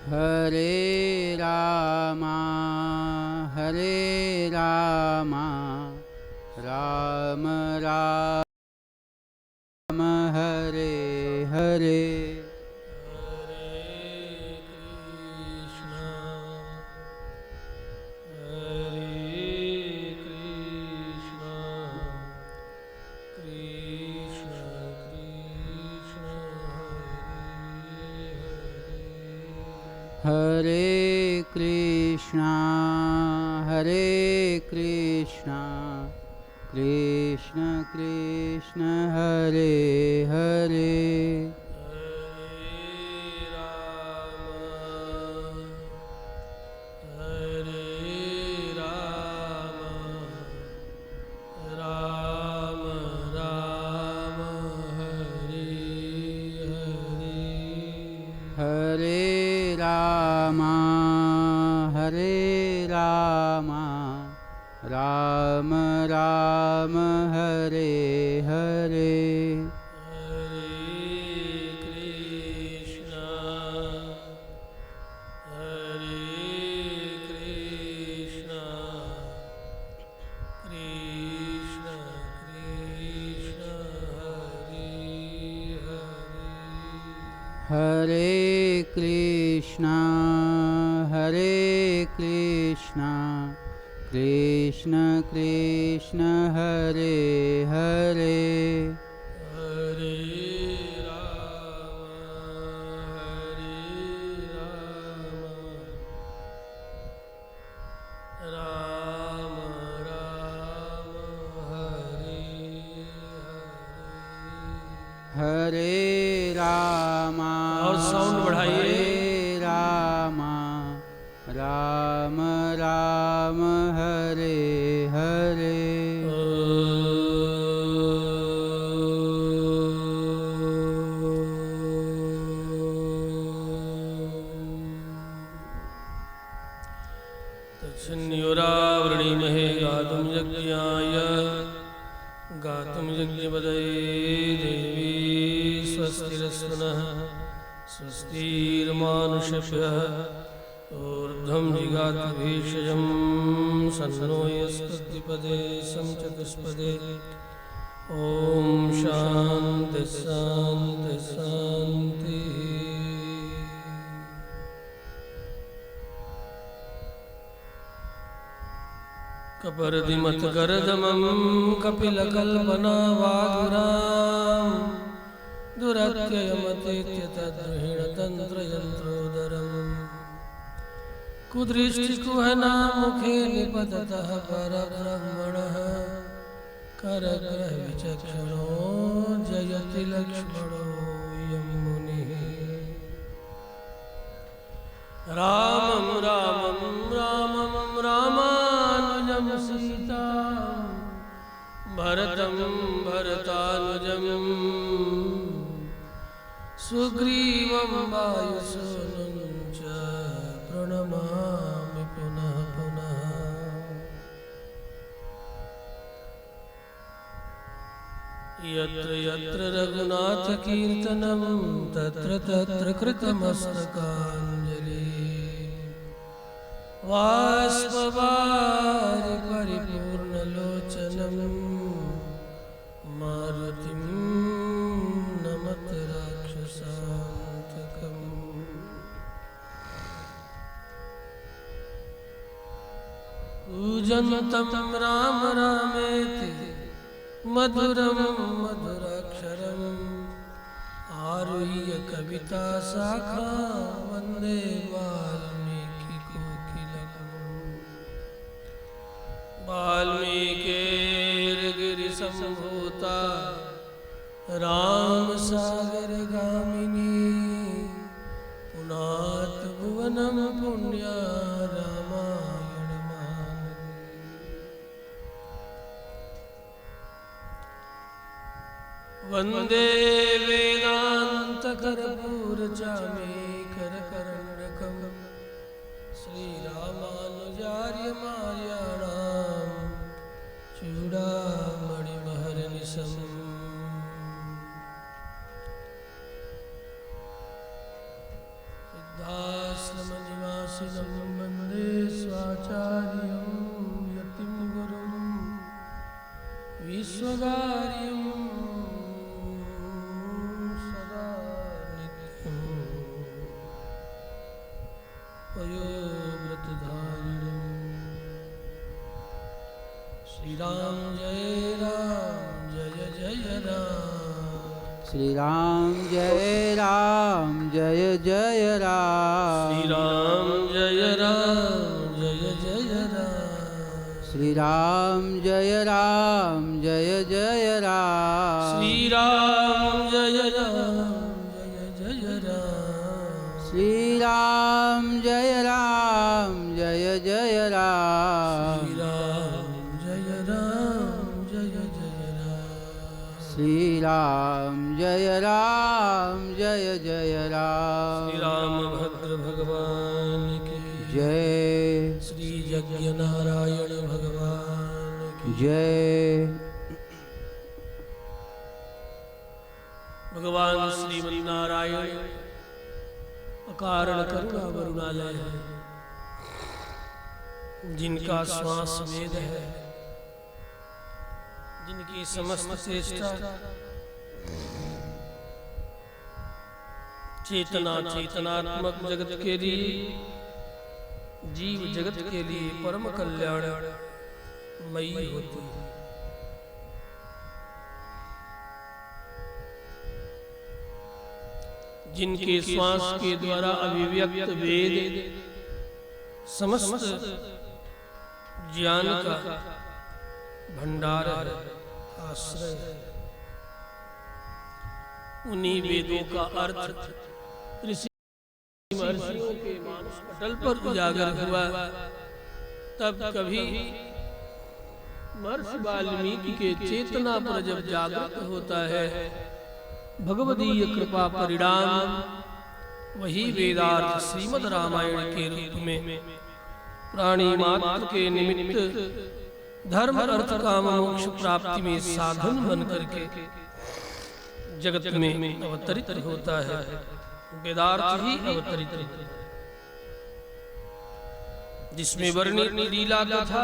हरे रामा राम राम हरे हरे। हरे कृष्णा कृष्ण कृष्ण हरे हरे। हरे रामा राम राम हरे हरे। हरे कृष्णा कृष्ण कृष्ण हरे हरे। हरे रामा और साउंड बढ़ाइए। हरे राम राम हरे हरे। तच्छन्योरावृणीमहे गातुं यज्ञाय गातुं यज्ञपदये देवी स्वस्तिरस्तु नः स्वस्तिर्मानुषभ्यः ऊर्ध्वं जिगातु भीषजं सन्नो यस्पतिपदे चतुष्पदे। ॐ शान्ति शान्ति शान्तिः। कपर्दिमत्कर्दमं कपिलकल्पनावाधुरां दुरत्ययमतीत्यतद्रुहिणतन्त्रयन्त्रोदरम् कुदृष्टिकुहनामुखे निपततः परब्रह्मणः करग्रहविचक्षणो जयति लक्ष्मणो यं मुनिः। रामं रामानुजं सीतां भरतं भरतानुजं सुग्रीवं वायुसूनुं च प्रणमामि पुनः पुनः। यत्र यत्र रघुनाथकीर्तनं तत्र तत्र कृतमस्तकाञ्जलिः। बाष्पवारि परिपूर्णलोचनं मारुतिं नमत राक्षसान्तकम्। पूजन्तं राम रामेति मधुरं मधुराक्षरम् आरुह्य कविता शाखा वन्दे वाल्मीकिर्गिरिसम्भूता रामसागरगामिनी पुनात भुवनं पुण्या रामायणमालिनी। वन्दे वेदान्तकर्पूरचामेकरकर्णकम् श्रीरामानुजार्यमार्याणां चूडामणिमहर्निशम्। सिद्धाश्रम श्रीनिवासिनं वन्दे स्वाचार्यं यतिं गुरुं विश्वकार्यं सदा नित्यं वयोव्रतधारिणं। श्रीराम जय जय राम। श्री राम जय जय राम। श्री राम जय जय राम। श्री राम जय जय राम। श्री राम जय जय राम। श्री राम जय जय राम। श्री राम जय जय राम। श्री राम जय जय राम। श्री राम भद्र भगवान की जय। श्री यज्ञ नारायण भगवान की जय। भगवान श्रीमन्नारायण अकारण करुणा वरुणालय है, जिनका श्वास वेद है, जिनकी समस्त चेष्टा चेतना चेतनात्मक जगत के लिए, जीव जगत के लिए परम कल्याण मई होती है। जिनके श्वास के द्वारा अभिव्यक्त वेद समस्त ज्ञान का भंडार है, आश्रय है। उन्हीं वेदों का अर्थ ऋषि महर्षियों के मानस पटल पर उजागर हुआ। तब कभी महर्षि वाल्मीकि के चेतना पर जब जागृत होता है भगवदीय कृपा परिणाम, वही वेदार्थ श्रीमद् रामायण के रूप में प्राणी मात्र के निमित्त धर्म अर्थ काम मोक्ष प्राप्ति में साधन बन करके जगत में अवतरित होता है। वेदार्थ ही अवतरित होता है, जिसमें वर्णित लीला तथा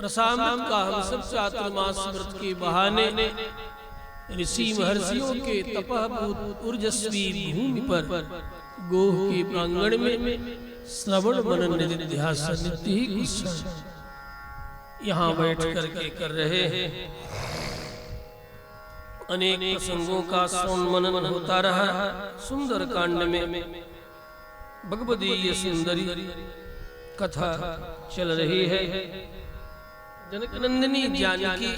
रसामृत का हम सब चातुर्मास व्रत के बहाने ऋषि महर्षियों के तपःपूत ऊर्जस्वी भूमि पर गोह के प्रांगण में श्रवण मनन निधिध्यासन नित्य ही कुछ यहाँ बैठ करके कर रहे हैं। अनेक प्रसंगों का श्रवण मनन होता रहा। सुंदर कांड में भगवदीय सुंदरी कथा चल रही है। जनकनंदिनी जानकी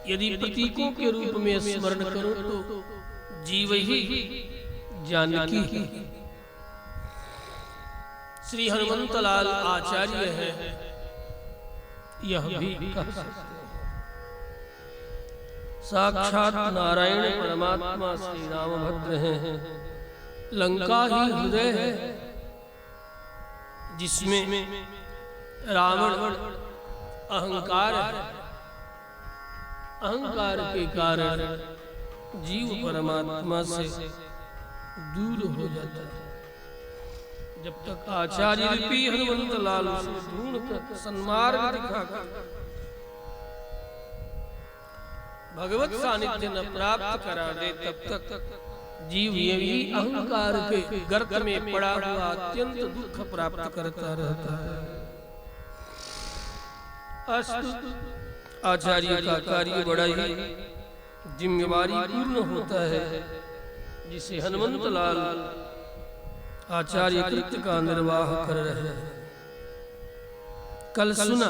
यदि प्रतीकों के रूप में स्मरण करो तो जीव ही जानकी है। श्री हनुमंतलाल आचार्य है, यह भी कह सकते हैं। साक्षात नारायण परमात्मा श्री रामभद्र हैं। लंका ही हृदय है, जिसमें रावण अहंकार है। अहंकार के कारण जीव परमात्मा से दूर हो जाता है। जब तक आचार्य रूपी हनुमंतलाल से ढूंढ कर सन्मार्ग दिखाकर भगवत सानिध्य न प्राप्त करा दे, तब तक जीव यही अहंकार के गर्त में पड़ा हुआ अत्यंत दुख प्राप्त करता रहता है। अस्तु आचार्य का कार्य बड़ा ही जिम्मेवारी पूर्ण होता है, जिसे हनुमंतलाल आचार्य कृत्य का निर्वाह कर रहे हैं। कल सुना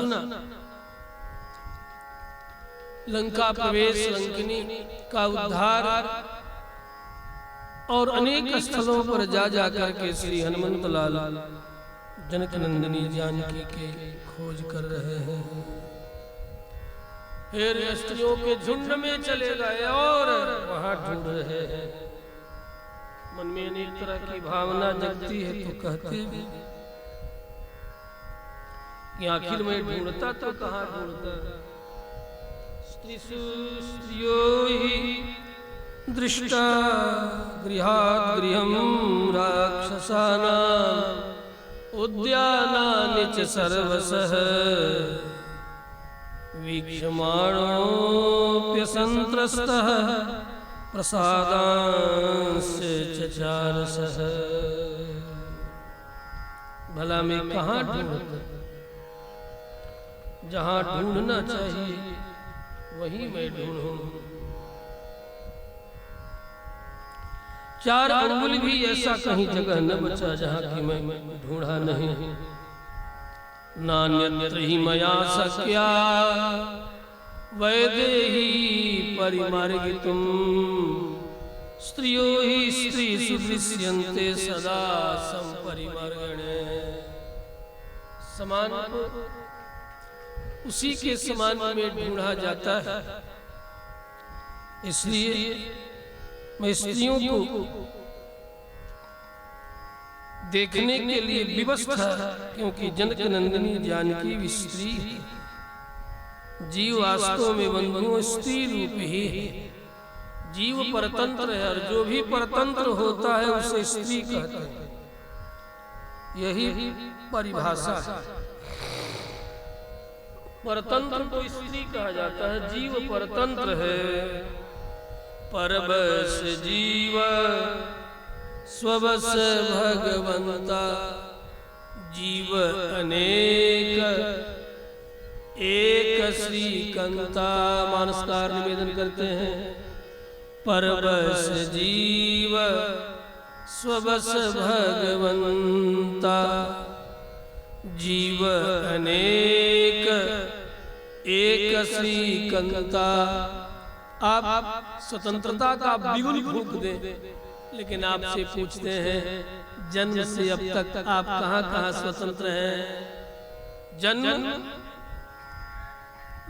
लंका प्रवेश, लंकिनी का उद्धार और अनेक स्थलों पर जा करके श्री हनुमंतलाल जनकनंदिनी जानकी के खोज कर रहे हैं। फिर स्त्रियों के झुंड में चले गए और वहां ढूंढ रहे हैं। मन में अनेक तरह की भावना जगती है तो कहते भी कि आखिर में ढूंढता तो कहाँ ढूंढता। स्त्रियों ही दृष्टा गृहात् गृहं राक्षसानाम् उद्यानानि च सर्वशः वीक्षमाणोऽप्यसन्त्रस्तः प्रसादांस्य चचारसः। भला मैं कहाँ ढूंढूं? जहाँ ढूंढना चाहिए वहीं मैं ढूंढूं। चार अंगुल भी ऐसा कहीं जगह न बचा जहाँ की मैं ढूंढा नहीं। नान्यत्र हि मया शक्या वैदेही परिमार्गितुं स्त्रियो हि स्त्रीषु दृश्यन्ते सदा संपरिमार्गणे। समान को उसी के समान में ढूंढा जाता है। इसलिए मैं स्त्रियों को देखने के लिए विवश था, क्योंकि जनक नंदिनी जानकी भी स्त्री है। जीव वास्तव में बंधुओं स्त्री रूप ही है। जीव परतंत्र है और जो भी परतंत्र होता है उसे स्त्री कहते हैं। यही परिभाषा है। परतंत्र को स्त्री कहा जाता है। जीव परतंत्र है। परवश जीव स्ववश भगवंता जीव अनेक एक श्रीकंता। मानसकार निवेदन करते हैं परवश जीव स्ववश भगवंता जीव अनेक एक श्रीकंता। आप स्वतंत्रता का बिगुल फूंक दें, लेकिन आपसे पूछते हैं जन्म से अब तक आप कहाँ कहाँ स्वतंत्र हैं? जन्म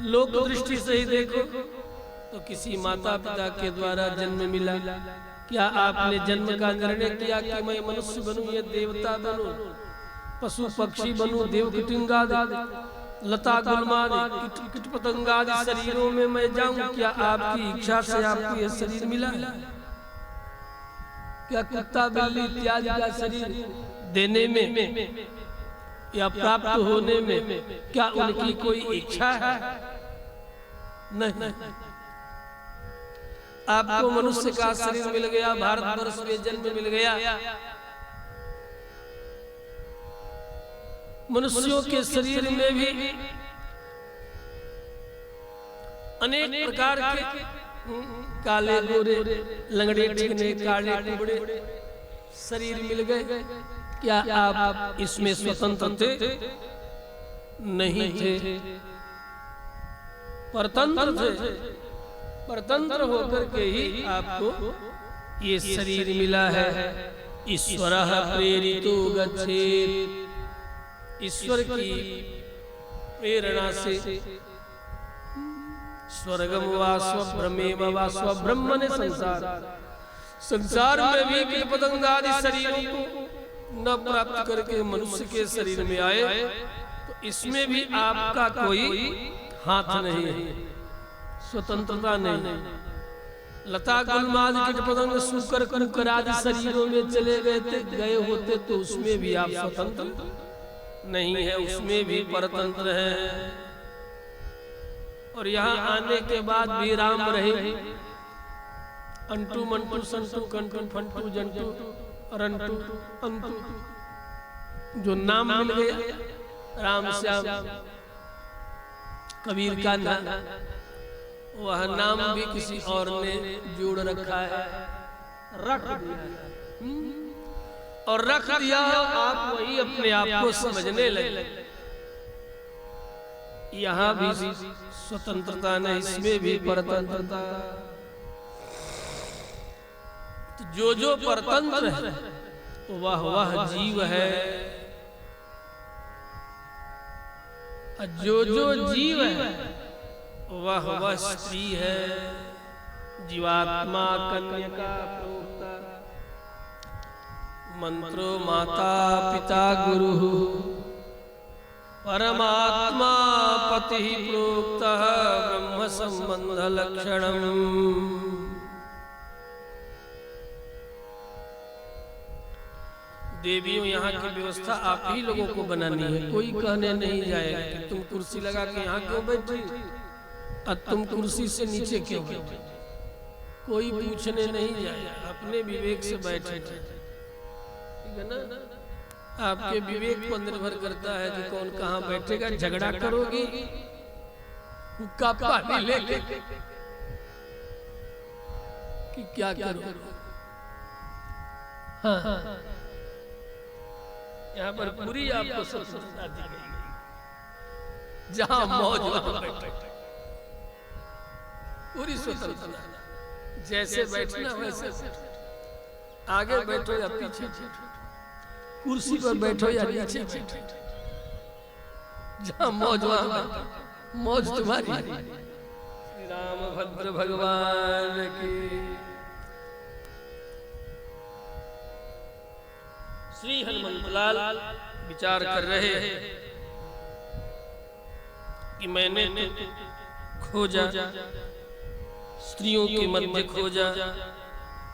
लोक दृष्टि से ही देखो तो किसी माता पिता के द्वारा जन्म मिला। क्या आपने जन्म का निर्णय किया कि मैं मनुष्य बनूं या देवता बनूं, पशु पक्षी बनूं, देव किटिंगादि लता गुलमादि कीट पतंगादि शरीरों में मैं जाऊं? क्या आपकी इच्छा से आपको यह शरीर मिला? क्या कुत्ता बिल्ली इत्यादि का शरीर देने में या प्राप्त होने में क्या उनकी कोई इच्छा है? नहीं। आपको मनुष्य का शरीर मिल गया, भारतवर्ष में जन्म मिल गया। मनुष्यों के शरीर में भी अनेक प्रकार के काले गोरे लंगड़े चिकने काले टुकड़े शरीर मिल गए। क्या आप इसमें स्वतंत्र थे? नहीं थे, परतंत्र थे। परतंत्र होकर के ही आपको ये शरीर मिला है। ईश्वरः प्रेरितो गच्छेत्। ईश्वर की प्रेरणा से स्वर्गम वा स्वब्रह्मेव वा स्वब्रह्म ने संसार में भी कीट पतंग आदि शरीरों को न प्राप्त करके मनुष्य के शरीर में आए, तो इसमें भी आपका कोई हाथ नहीं है, स्वतंत्रता नहीं। लता गुलमादि कीट पतंग सूकर कुकर आदि शरीरों में चले गए होते तो उसमें भी आप स्वतंत्र नहीं है, उसमें भी परतंत्र है। और यहाँ आने के बाद भी राम रहे। अंटू मंटू संटू कंटू फंटू जंटू रंटू अंटू, जो नाम मिल गया राम श्याम कबीर का नाम, वह नाम भी किसी और ने जोड़ रखा है, रख दिया और रख दिया। आप वही अपने आप को समझने लगे। यहाँ भी स्वतंत्रता नहीं, इसमें भी परतंत्रता। तो जो परतंत्र है वह जीव है, जो जीव है वह स्त्री है। जीवात्मा कन्यका प्रोक्ता मंत्रो माता पिता गुरु परमात्मा पति प्रोक्तः ब्रह्म संबंध लक्षणम्। देवियों यहाँ की व्यवस्था आप ही लोगों को बनानी है। कोई कहने नहीं जाएगा कि तुम कुर्सी लगा के यहाँ क्यों बैठी और तुम कुर्सी से नीचे क्यों बैठे। कोई पूछने नहीं जाएगा, अपने विवेक से बैठे। ठीक है ना? आपके विवेक पर निर्भर करता है कि कौन कहाँ बैठेगा। झगड़ा करोगी हुक्का पानी लेके कि क्या करो। हाँ, यहाँ पर पूरी आपको स्वतंत्रता दी गई, जहां मौज वहां बैठे, पूरी स्वतंत्रता। जैसे बैठना वैसे आगे बैठो या पीछे, कुर्सी पर बैठो या नीचे बैठो, जहां मौज वहां बैठो, मौज तुम्हारी। श्री रामभद्र भगवान की। श्री हनुमंतलाल विचार कर रहे हैं कि मैंने तो खोजा, स्त्रियों के मध्य खोजा,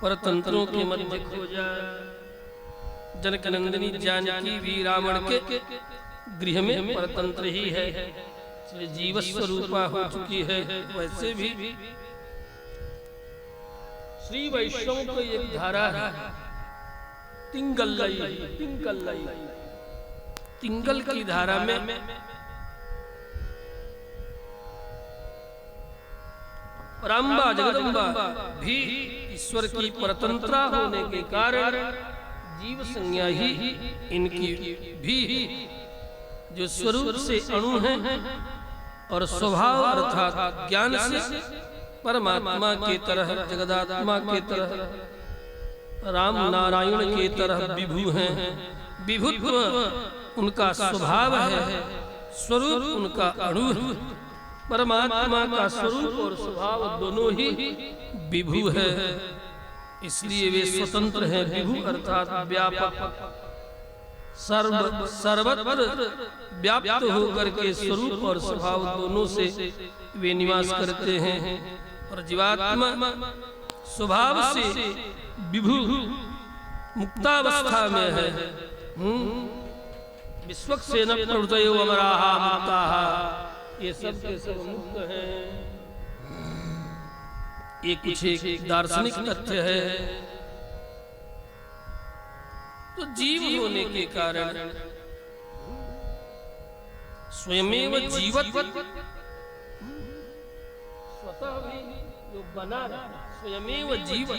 परतंत्रों के मध्य खोजा। जनक नंदिनी जानकी भी रावण के गृह में परतंत्र ही है, इसलिए जीव स्वरूपा हो चुकी है। वैसे भी श्री वैष्णव को एक धारा है, तिंगल्लई, तिंगल्लई, तिंगल की धारा में राम्बा जगदम्बा भी ईश्वर की परतंत्रा होने के कारण जीव संज्ञा ही इनकी भी, जो स्वरूप से अणु हैं और स्वभाव अर्थात ज्ञान से परमात्मा के तरह, जगदात्मा के तरह, राम नारायण के तरह विभु हैं। विभुत्व उनका स्वभाव है, स्वरूप उनका अणु है। परमात्मा का स्वरूप और स्वभाव दोनों ही विभु है, इसलिए वे स्वतंत्र हैं। विभु अर्थात व्यापक, सर्वत्र व्याप्त होकर के स्वरूप और स्वभाव दोनों से वे निवास करते हैं। और जीवात्मा स्वभाव से विभु मुक्तावस्था में है। विश्वक्सेन प्रवृत्तयो अमराः मुक्ताः, ये सब के सब मुक्त हैं। ये कुछ एक दार्शनिक तथ्य है। तो जीव होने के कारण स्वयमेव जीवत्व, स्वतः भी जो बना रहा, स्वयमेव जीव,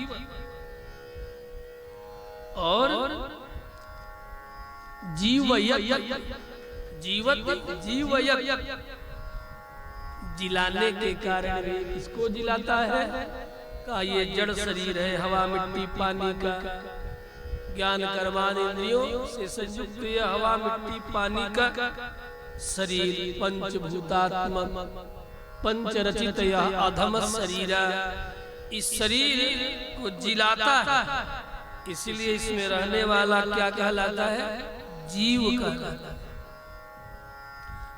और जीवयत जिलाने के कारण किसको जिलाता है? का ये जड़ शरीर है, हवा मिट्टी पानी का। ज्ञान कर्मान इंद्रियों से संयुक्त यह हवा मिट्टी पानी का शरीर पंचभूतात्मक, पंचरचित यह अधम शरीर, इस शरीर को जिलाता है। इसलिए इसमें रहने वाला क्या कहलाता है? जीव कहलाता है।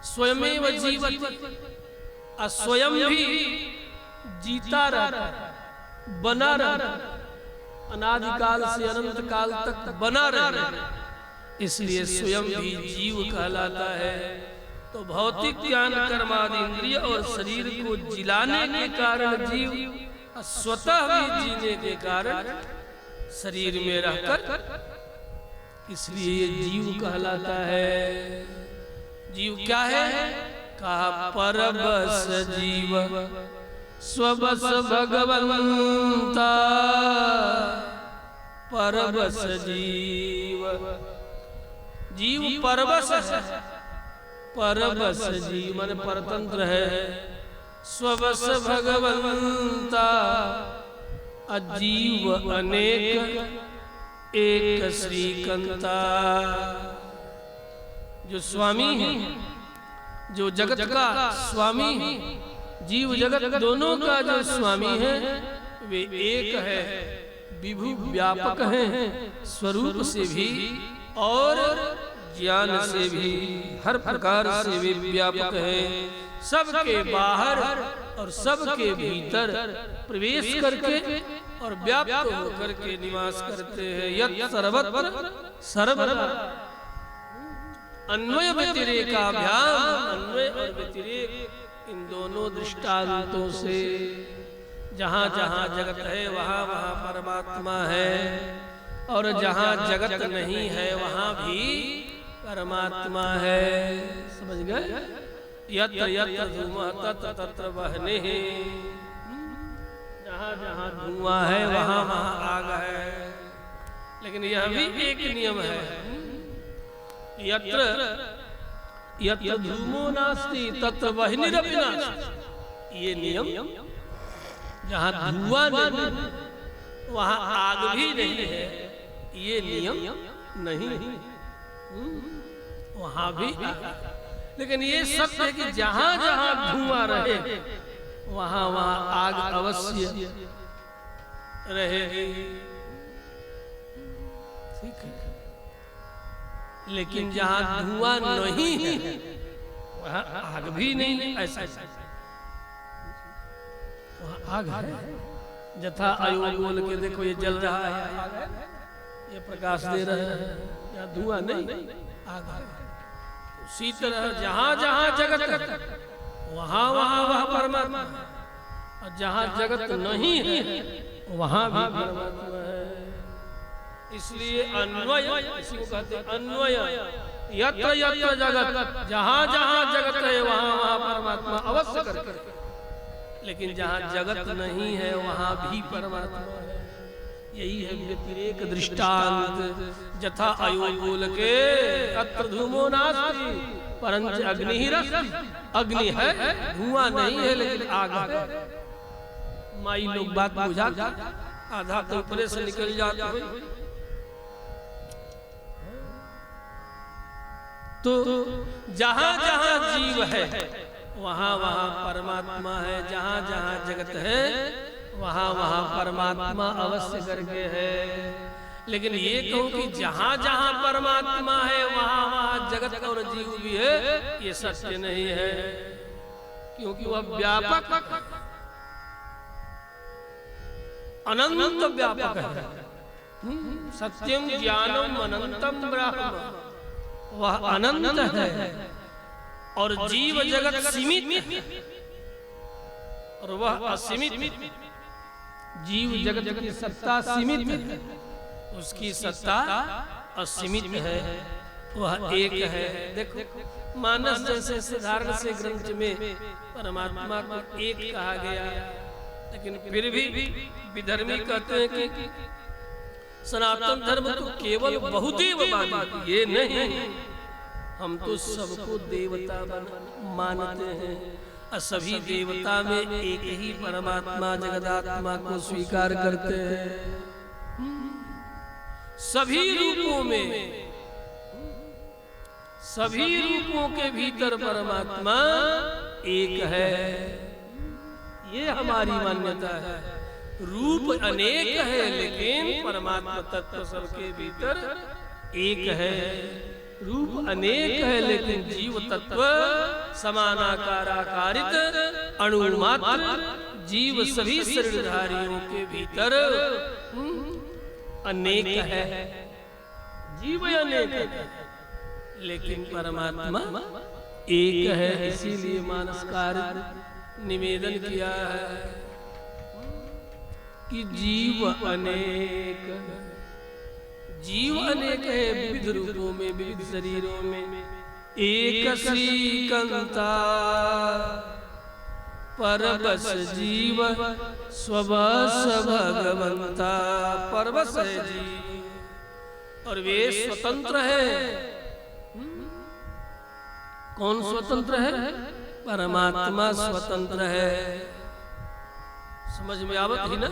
स्वयमेव जीवति, स्वयं भी जीता रहता है, बना रहता है, अनादिकाल से अनंत काल तक बना रहता है, इसलिए स्वयं भी जीव कहलाता है। तो भौतिक ज्ञान कर्मादि इंद्रिय और शरीर को जिलाने के कारण जीव, स्वतः भी जीने के कारण शरीर में रहकर, इसलिए जीव कहलाता है। जीव क्या है? कहा परबस जीव स्वबस भगवंता, परबस जीव। जीव परबस है, परबस जीव मन परतंत्र है। स्वबस भगवंता, अजीव अनेक एक श्रीकंता। जो स्वामी है, जो जगत का स्वामी है, जीव जगत दोनों का जो स्वामी है, वे एक है, विभु व्यापक हैं, स्वरूप से भी और ज्ञान से भी, हर प्रकार से वे व्यापक हैं। सबके बाहर और सबके भीतर प्रवेश करके और व्याप्त होकर के निवास करते हैं। यत् सर्वत्र सर्वदा अन्वय व्यतिरेकाभ्याम, अन्वय और व्यतिरेक इन दोनों दृष्टांतों से जहाँ जहाँ जगत है वहाँ वहाँ परमात्मा है, और जहाँ जगत नहीं है वहाँ भी परमात्मा है। समझ गए? यत्र यत्र धूमः तत्र तत्र वह्निः, जहाँ जहाँ धुआं है वहाँ वहाँ आग है। लेकिन यह भी एक नियम है, यत्र यत्र धूमो नास्ति तत्र वह्निरपि नास्ति। ये नियम, जहाँ धुआं नहीं वहाँ आग भी नहीं है, ये नियम नहीं, वहाँ भी। लेकिन ये सत्य है कि जहाँ जहाँ धुआं रहे वहाँ वहाँ आग अवश्य रहेगी। ठीक है, लेकिन जहाँ धुआं नहीं है वहाँ आग भी नहीं, ऐसा वहाँ आग है। जथा आयोग बोल के देखो ये जल रहा है, ये प्रकाश दे रहे हैं, यहाँ धुआं नहीं, आग है। उसी तरह जहाँ जहाँ जगत वहाँ वहाँ वह परमात्मा, और जहाँ जगत नहीं है वहाँ भी परमात्मा है। इसलिए अन्वय, इसी को कहते हैं अन्वय। यत्र यत्र जगत, जहाँ जहाँ जगत है वहाँ वहाँ परमात्मा अवश्य करके, लेकिन जहाँ जगत नहीं है वहाँ भी परमात्मा है। यही है व्यतिरेक दृष्टांत। जथा अयोग बोल के अत्र धूमो नास्ति परंच अग्निरस्ति, अग्नि है धुआं नहीं है लेकिन आग है। माई लोग बात बुझा, आधा तो ऊपर से निकल जाता है। तो जहाँ जहाँ जीव है वहाँ वहाँ परमात्मा है, जहाँ जहाँ जगत है वहाँ वहाँ परमात्मा अवश्य करके है। लेकिन ये कहूँ कि जहाँ जहाँ परमात्मा है वहाँ वहाँ जगत और जीव भी है, ये सत्य नहीं है, क्योंकि वह व्यापक अनंत व्यापक है। सत्यम ज्ञानम अनंतम ब्रह्म, वह अनंत है और जीव जगत सीमित और वह असीमित। जीव जगत की सत्ता सीमित है, उसकी सत्ता असीमित है, वह एक है। देखो मानस जैसे साधारण से ग्रंथ में परमात्मा को एक कहा गया, लेकिन फिर भी विधर्मी कहते हैं कि सनातन धर्म तो केवल बहुदेववादी, ये नहीं, हम तो सबको देवता मानते हैं और सभी देवता में एक ही परमात्मा जगदात्मा को स्वीकार करते हैं। सभी रूपों में, सभी रूपों के भीतर परमात्मा एक है, ये हमारी मान्यता है। रूप अनेक है लेकिन परमात्मा तत्व सबके भीतर एक है। रूप अनेक है लेकिन जीव तत्व समानाकार आकारित अणुमात्र जीव सभी शरीरधारियों के भीतर अनेक है। जीव अनेक है लेकिन परमात्मा एक है। इसीलिए मानसकार निवेदन किया है कि जीव अनेक, जीव अनेक है विविध रूपों में, विविध शरीरों में। एक श्रीकंता परबस जीव स्वबस भगवंता, परबस है जीव और वे स्वतंत्र है। कौन स्वतंत्र है? परमात्मा स्वतंत्र है। समझ में आवत ही ना?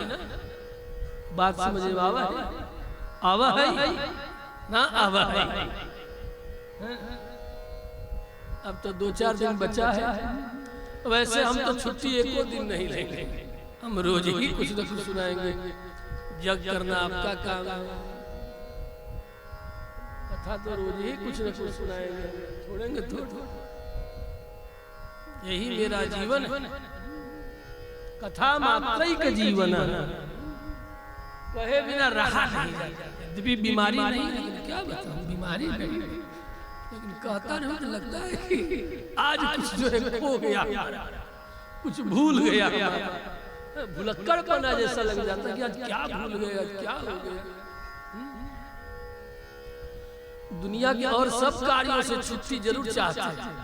बात समझ में आवा है? आवा है ना? आवा है। अब तो 2-4 दिन बचा है। वैसे हम तो छुट्टी एको दिन नहीं लेंगे, हम रोज ही कुछ न कुछ सुनाएंगे। जग करना आपका काम है, कथा तो रोज ही कुछ न कुछ सुनाएंगे, छोड़ेंगे थोड़ा। यही मेरा जीवन है, कथा मात्रैक जीवन, कहे बिना रहा नहीं जाता। यद्यपि बीमारी नहीं, लेकिन क्या बताऊं, बीमारी नहीं, लेकिन कहता नहीं तो लगता है कि आज कुछ जो है खो गया, कुछ भूल गया, भुलक्कड़पना जैसा लग जाता है कि आज क्या भूल गए, आज क्या हो गया। दुनिया के और सब कार्यों से छुट्टी जरूर चाहते हैं,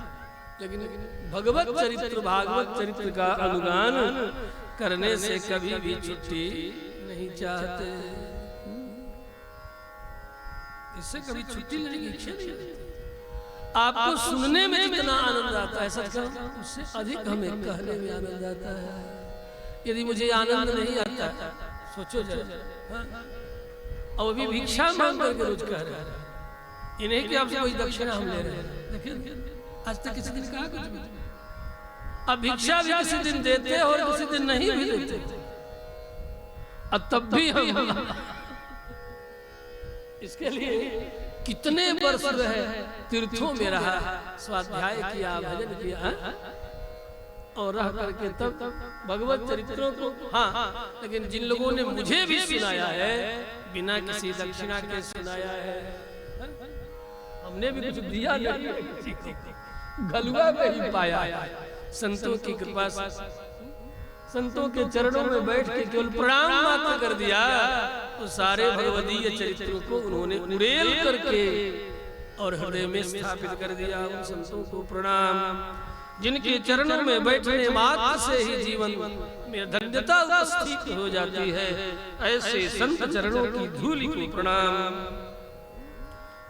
लेकिन भगवत चरित्र, भागवत चरित्र का अनुगान करने से कभी भी छुट्टी नहीं चाहते। इससे कभी छुट्टी लेने की इच्छा नहीं होती। आपको सुनने में जितना आनंद आता है सच कहूं, उससे अधिक हमें कहने में आनंद आता है। यदि मुझे आनंद नहीं आता, सोचो जरा, और अभी भिक्षा मांग करके रोज कह रहे हैं, इन्हें कि आपसे कोई दक्षिणा हम ले रहे हैं। देखिए आज तक किसी दिन कहा कुछ भी? अब भिक्षा भी किसी दिन देते हैं और किसी दिन नहीं भी देते, अब तब भी हम इसके लिए कितने वर्ष रहे, तीर्थों में रहा, स्वाध्याय किया, भजन किया, और रह करके तब भगवत चरित्रों को, हाँ, लेकिन जिन लोगों ने मुझे भी सुनाया है बिना किसी दक्षिणा के सुनाया है, हमने भी कुछ दिया नहीं, गलुआ में ही पाया। संतों की कृपा से, संतों के चरणों में बैठ के केवल प्रणाम मात्र कर दिया, तो सारे भगवदीय चरित्रों को उन्होंने उड़ेल करके और हृदय में स्थापित कर दिया। उन संतों को प्रणाम, जिनके चरणों में बैठने मात्र से ही जीवन में धन्यता उपस्थित हो जाती है, ऐसे संत चरणों की धूलि को प्रणाम,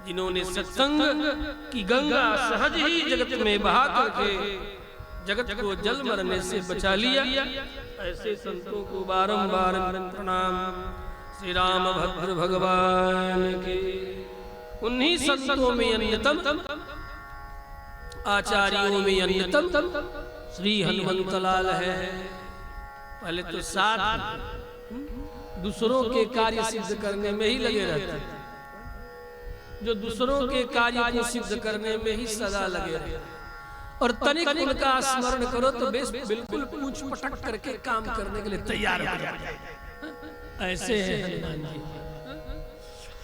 जिन्होंने सत्संग की गंगा सहज ही जगत में बहा करके जगत को जल मरने से बचा लिया। ऐसे संतों को बारंबार प्रणाम। श्री राम भद्र भगवान के। उन्हीं संतों में अन्यतम, आचार्यों में अन्यतम श्री हनुमंतलाल है। पहले तो साथ दूसरों के कार्य सिद्ध करने में ही लगे रहते हैं, जो दूसरों के कार्य को सिद्ध करने में ही सदा लगे रहते, और तनिक उनका स्मरण करो तो बिल्कुल पूछ पटक करके काम करने के लिए तैयार हो जाते हैं। ऐसे हैं हनुमान जी।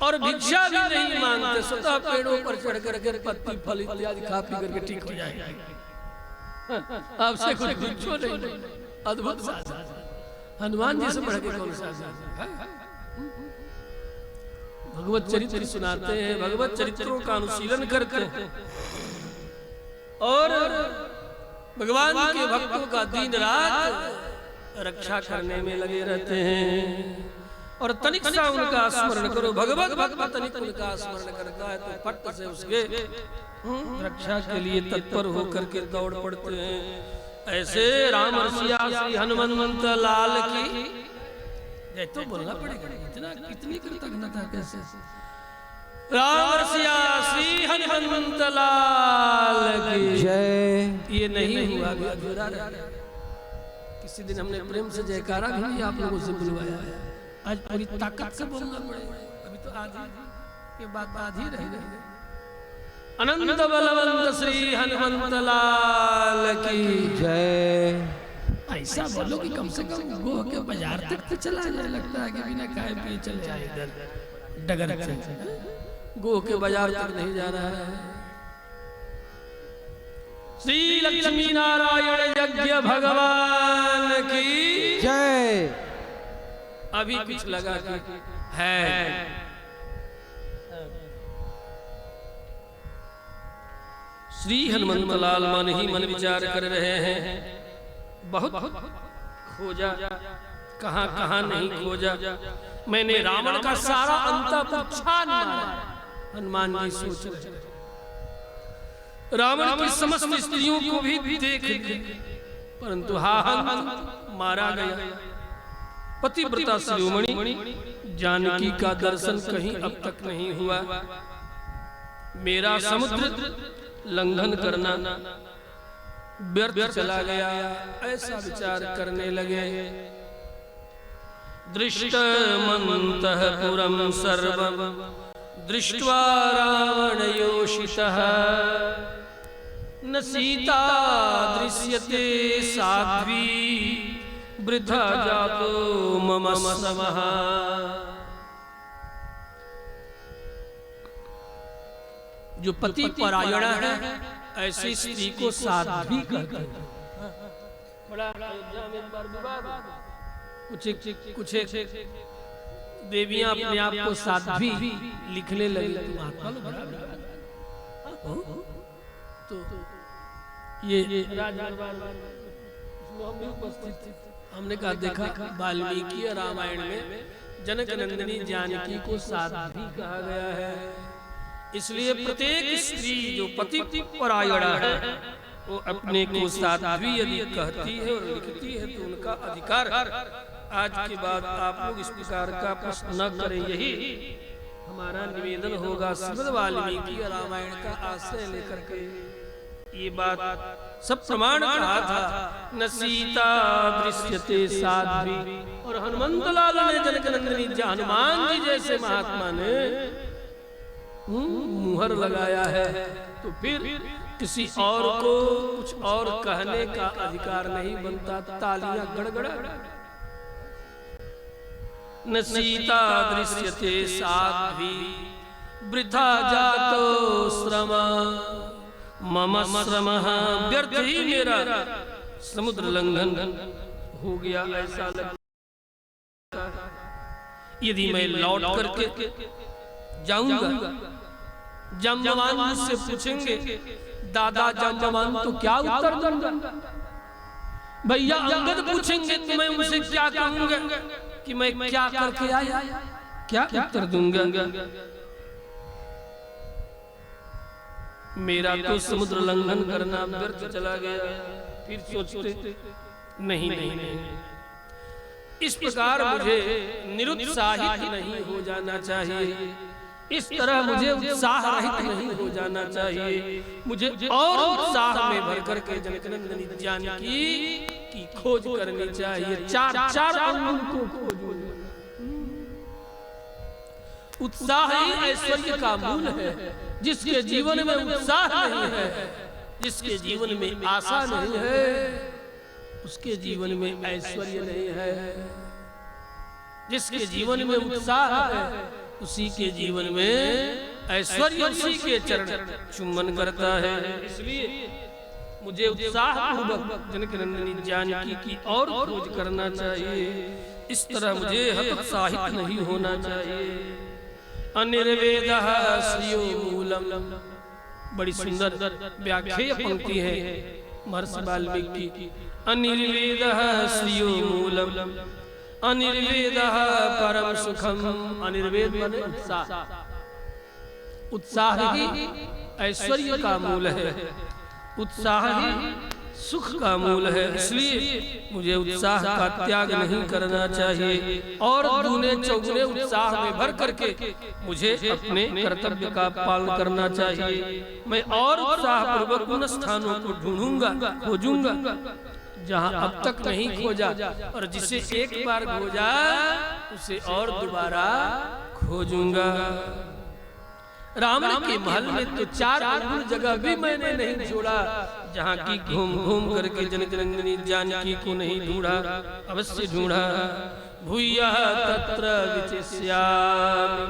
और भिक्षा भी नहीं मांगते, स्वतः पेड़ों पर चढ़ करके पत्ती फल इत्यादि खा पी करके ठीक हो जाएंगे। आपसे कुछ पूछो नहीं, अद्भुत हनुमान जी से बढ़ के कौन सा भगवत चरित्र सुनाते हैं, भगवत चरित्रों का अनुशीलन करते हैं, और भगवान के भक्तों का दिन रात रक्षा करने में लगे रहते हैं। और तनिक सा उनका स्मरण करो, भगवत भक्त तनिक उनका स्मरण करता है तो फट से उसके रक्षा के लिए तत्पर होकर के दौड़ पड़ते हैं। ऐसे राम रसिया श्री हनुमंत लाल की जय तो बोलना पड़ेगा, इतना कितनी कृतज्ञता कैसे। राम रसिया श्री हनुमंत लाल की जय। ये नहीं हुआ अधूरा रह गया। किसी दिन हमने प्रेम से जयकारा भी नहीं आप लोगों से बुलवाया, आज पूरी ताकत से बोलना पड़ेगा। अभी तो आधी के बाद आधी रह गई। अनंत बलवंत श्री हनुमंत लाल की जय। ऐसा बोलो कि कम से कम गो के बाजार तक तो चला जाए, लगता है कि बिना खाए पिए चले जाए इधर डगर से। गो के बाजार तक नहीं जा रहा है। श्री लक्ष्मी नारायण यज्ञ भगवान की जय। अभी कुछ लगा कि है श्री हनुमंतलाल मन ही मन विचार कर रहे हैं। बहुत खोजा, कहां कहां नहीं खोजा। मैंने रावण का सारा अंतःपुर छान मारा। हनुमान जी सोच रहे, रावण की समस्त स्त्रियों को भी देख लिया, परंतु हाहन मारा गया। पतिव्रता शिरोमणि जानकी का दर्शन कहीं अब तक नहीं हुआ। मेरा समुद्र लंघन करना व्यर्थ चला गया, ऐसा विचार करने लगे। दृष्टमन्तः पुरं सर्वं दृष्ट्वा रावणयोषितः न सीता दृश्यते साध्वी वृथा जातो मम समः। जो पति परायण है ऐसी स्त्री को साध्वी कहते हैं। बड़ा अयोध्या में एक बार विवाद, कुछ देवियां अपने आप को साध्वी लिखने लगी। तो ये हमने कहा देखा वाल्मीकि रामायण में जनक नंदिनी जानकी को साध्वी कहा गया है। इसलिए प्रत्येक स्त्री जो पति परायण है वो अपने को साध्वी यदि कहती है और लिखती है तो उनका अधिकार। आज के बाद आप लोग इस प्रकार का प्रश्न न करें, यही हमारा निवेदन होगा। श्रीमद् वाल्मीकि रामायण का आश्रय लेकर के ये बात सब प्रमाण कहा था। न सीता दृश्यते साध्वी, और हनुमंत लाल ने जनक नंदिनी हनुमान जी जैसे महात्मा ने मुहर लगाया है, तो फिर किसी और को कुछ और कहने का अधिकार नहीं बनता। तालियां गड़गड़ा। न सीता दृश्यते साध्वी वृथा जातो श्रम मम श्रमः। व्यर्थ ही मेरा समुद्र लंघन हो गया ऐसा लगता। यदि मैं लौट करके जाऊंगा, जाम्बवान मुझसे पूछेंगे दादा जाम्बवान तो क्या उत्तर दूंगा? भैया अंगद पूछेंगे तो मैं उनसे क्या कहूंगा कि मैं क्या करके आया, क्या उत्तर दूंगा? मेरा तो समुद्र लंघन करना व्यर्थ चला गया। फिर सोचते नहीं, इस प्रकार मुझे निरुत्साहित नहीं हो जाना चाहिए, इस तरह मुझे उत्साह रहित नहीं हो जाना चाहिए। मुझे और उत्साह में भर करके जनक नंदिनी जानकी की खोज करनी चाहिए। चार अंगुल को खोज। उत्साह ही ऐश्वर्य का मूल है। जिसके जीवन में उत्साह नहीं है, जिसके जीवन में आशा नहीं है, उसके जीवन में ऐश्वर्य नहीं है। जिसके जीवन में उत्साह है उसी के जीवन में ऐश्वर्य, उसी के चरण चुम्बन करता है। इसलिए मुझे उत्साह पूर्वक जनक नंदिनी जानकी की और खोज करना चाहिए। इस तरह मुझे हतोत्साहित नहीं होना चाहिए। अनिर्वेदः श्रियो मूलम, बड़ी सुंदर व्याख्या पंक्ति है महर्षि वाल्मीकि की। अनिर्वेदः श्रियो मूलम अनिर्वेदः परम सुखम। अनिर्वेद माने उत्साह। उत्साह ही ऐश्वर्य का मूल है, उत्साह ही सुख का मूल है। इसलिए मुझे उत्साह का त्याग नहीं करना चाहिए और दूने चौगुने उत्साह में भर करके मुझे अपने कर्तव्य का पालन करना चाहिए। मैं और उत्साह पूर्वक उन स्थानों को ढूंढूंगा, खोजूंगा जहां अब तक नहीं खोजा, और जिसे एक बार खोजा उसे और दोबारा खोजूंगा। रावण के महल में तो 4 अंगुल जगह भी मैंने नहीं छोड़ा जहां की घूम घूम करके जनक नंदिनी जानकी को नहीं ढूंढा। अवश्य ढूंढा। भूयः तत्र विचिष्यामि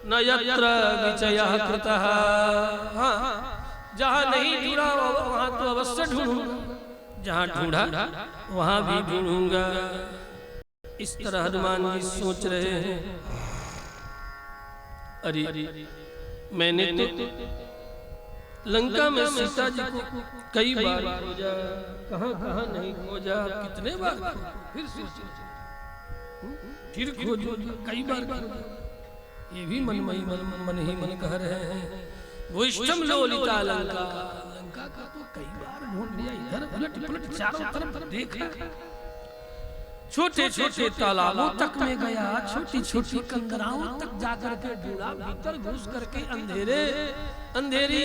न यत्र विचयः कृतः। जहां नहीं ढूंढा वहां तो अवश्य ढूंढूंगा, जहां ढूंढा वहां भी ढूंढूंगा। इस तरह हनुमान जी सोच रहे हैं। अरे मैंने तो लंका में सीता जी को कई बार खोजा, कहां नहीं खोजा, कितने बार खोजा, फिर सोचा फिर खोजो, कई बार खोजा। ये भी मन ही मन कह रहे हैं। वैष्णव लोलिता लंका, लंका का तो कई बार ढूंढ लिया, इधर उलट पुलट चारों तरफ देखा। छोटे छोटे तालाबों तक में गया, छोटी छोटी कंदराओं तक जाकर के ढूंढा, भीतर घुस करके अंधेरी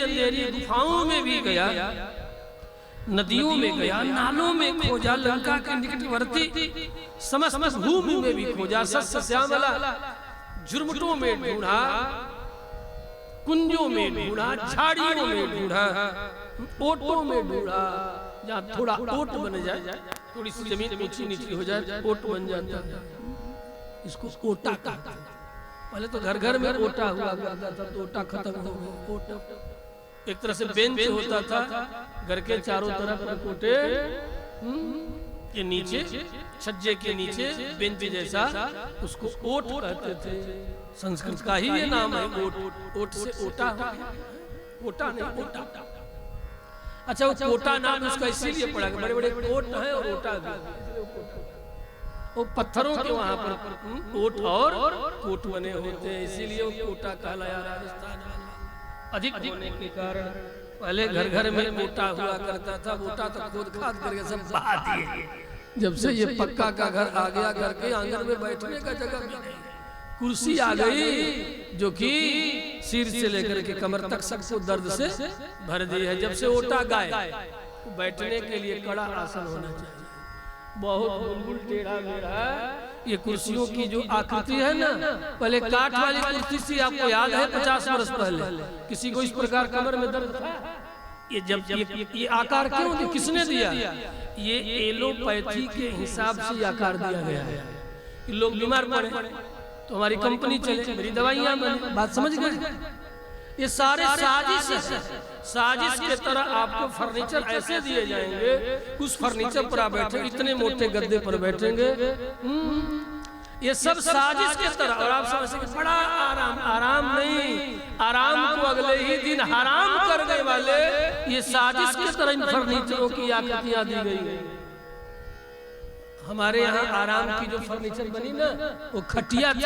गुफाओं में भी गया, नदियों में गया, नालों में खोजा, लंका के निकटवर्ती समस्त भूमि में भी खोजा, सस्य श्यामला झुरमुटों में ढूंढा, कुंजों में ढूंढा, झाड़ियों में ढूंढा, ओटों में ढूंढा, जहाँ थोड़ा ओट बन जाए, थोड़ी सी जमीन ऊंची नीची हो जाए, ओट बन जाता है, इसको ओटा कहते हैं। पहले तो घर घर में ओटा हुआ करता था, तो ओटा खत्म हो गया। ओटा एक तरह से बेंच होता था, घर के चारों तरफ कोटे के नीचे, छज्जे के नीचे बेंच जैसा, उसको ओट कहते थे। संस्कृत का ही ये नाम है, ओट। ओट से ओटा, ओटा नहीं ओटा। अच्छा, वो कोटा नाम उसका इसीलिए पड़ा, बड़े बड़े कोट हैं और ओटा भी, वो पत्थरों के वहां पर ओट और कोट बने होते हैं, इसीलिए वो कोटा कहलाया। राजस्थान अधिक होने के कारण पहले घर घर में ओटा हुआ करता था। ओटा तो खोद खाद करके सब बहा दिए। जब से ये पक्का का घर आ गया, घर के आंगन में बैठने का जगह भी नहीं, कुर्सी आ गई जो कि सिर से लेकर के कमर तक सबको दर्द से भर दी है। जब से ओटा गाए, बैठने के लिए कड़ा आसन होना चाहिए, बहुत बुलबुल टेढ़ा मेढ़ा। ये कुर्सियों की जो आकृति है ना, पहले काठ वाली कुर्सी थी, आपको याद है 50 वर्ष पहले किसी को इस प्रकार कमर में दर्द था? ये जब ये आकार क्यों दिया, किसने दिया? ये एलोपैथी के हिसाब से आकार दिया गया है कि लोग बीमार पड़े तो हमारी कंपनी चले, मेरी दवाइयां बने। बात समझ गए? ये सारे साजिश है। साजिश के तरह आपको फर्नीचर ऐसे दिए जाएंगे, उस फर्नीचर पर आप बैठे, इतने मोटे गद्दे पर बैठेंगे, ये सब साजिश के तरह। और आप समझेंगे बड़ा आराम, आराम नहीं, आराम को अगले ही दिन हराम करने वाले, ये साजिश के तरह इन फर्नीचरों की आकृतियां दी गई। हमारे यहाँ आराम की जो फर्नीचर बनी ना, वो खटिया थी।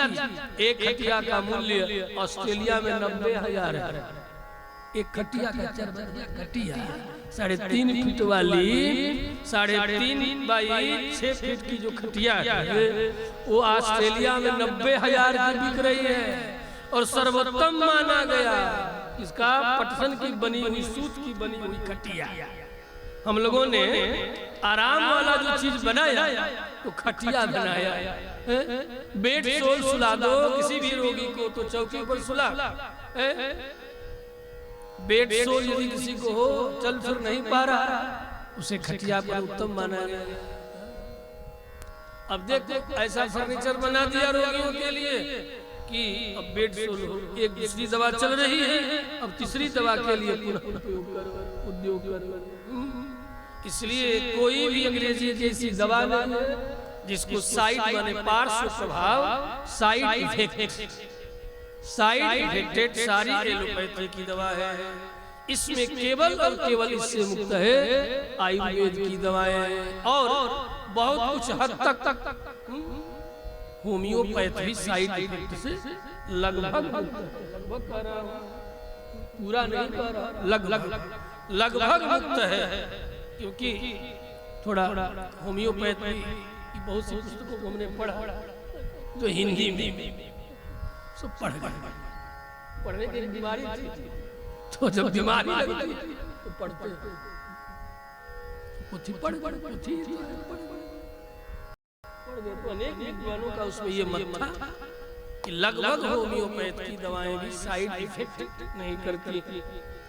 एक खटिया का मूल्य ऑस्ट्रेलिया में 90,000 है। एक खटिया का खटिया 3.5 फीट वाली, 3.5 बाई 6 फीट की जो खटिया है, वो ऑस्ट्रेलिया में 90,000 की बिक रही है। और सर्वोत्तम माना गया इसका पटसन की बनी हुई, सूत की बनी हुई खटिया। हम लोगों ने आराम वाला जो चीज बनाया तो खटिया बनाया। बेड सोल सुला दो किसी भी रोगी को तो चौकी पर सुला। बेड सोल यदि किसी को हो, चल फिर नहीं पा रहा, उसे खटिया पर उत्तम माना गया। अब देखो ऐसा फर्नीचर बना दिया रोगियों के लिए कि अब बेड सोल हो, एक दूसरी दवा चल रही है, अब तीसरी दवा के लिए उद्योग करो। इसलिए कोई भी अंग्रेजी जैसी दवा नहीं है जिसको साइड माने पार्श्व प्रभाव, साइड इफेक्ट, साइड इफेक्टेड सारी एलोपैथी की दवा है। इसमें केवल और केवल इससे मुक्त है आयुर्वेद की दवाएं, और बहुत कुछ हद तक होम्योपैथी साइड इफेक्ट से लगभग पूरा नहीं कर रहा, लगभग मुक्त है। क्योंकि थोड़ा होम्योपैथी की बहुत सी पुस्तकों को हमने पढ़ा, जो हिंदी में सब पढ़ने की बीमारी थी, तो जब बीमारी लगती तो पढ़ते पढ़ अनेक विद्वानों का उसमें ये मत था कि लगभग होम्योपैथ की दवाएं भी साइड इफेक्ट नहीं करती।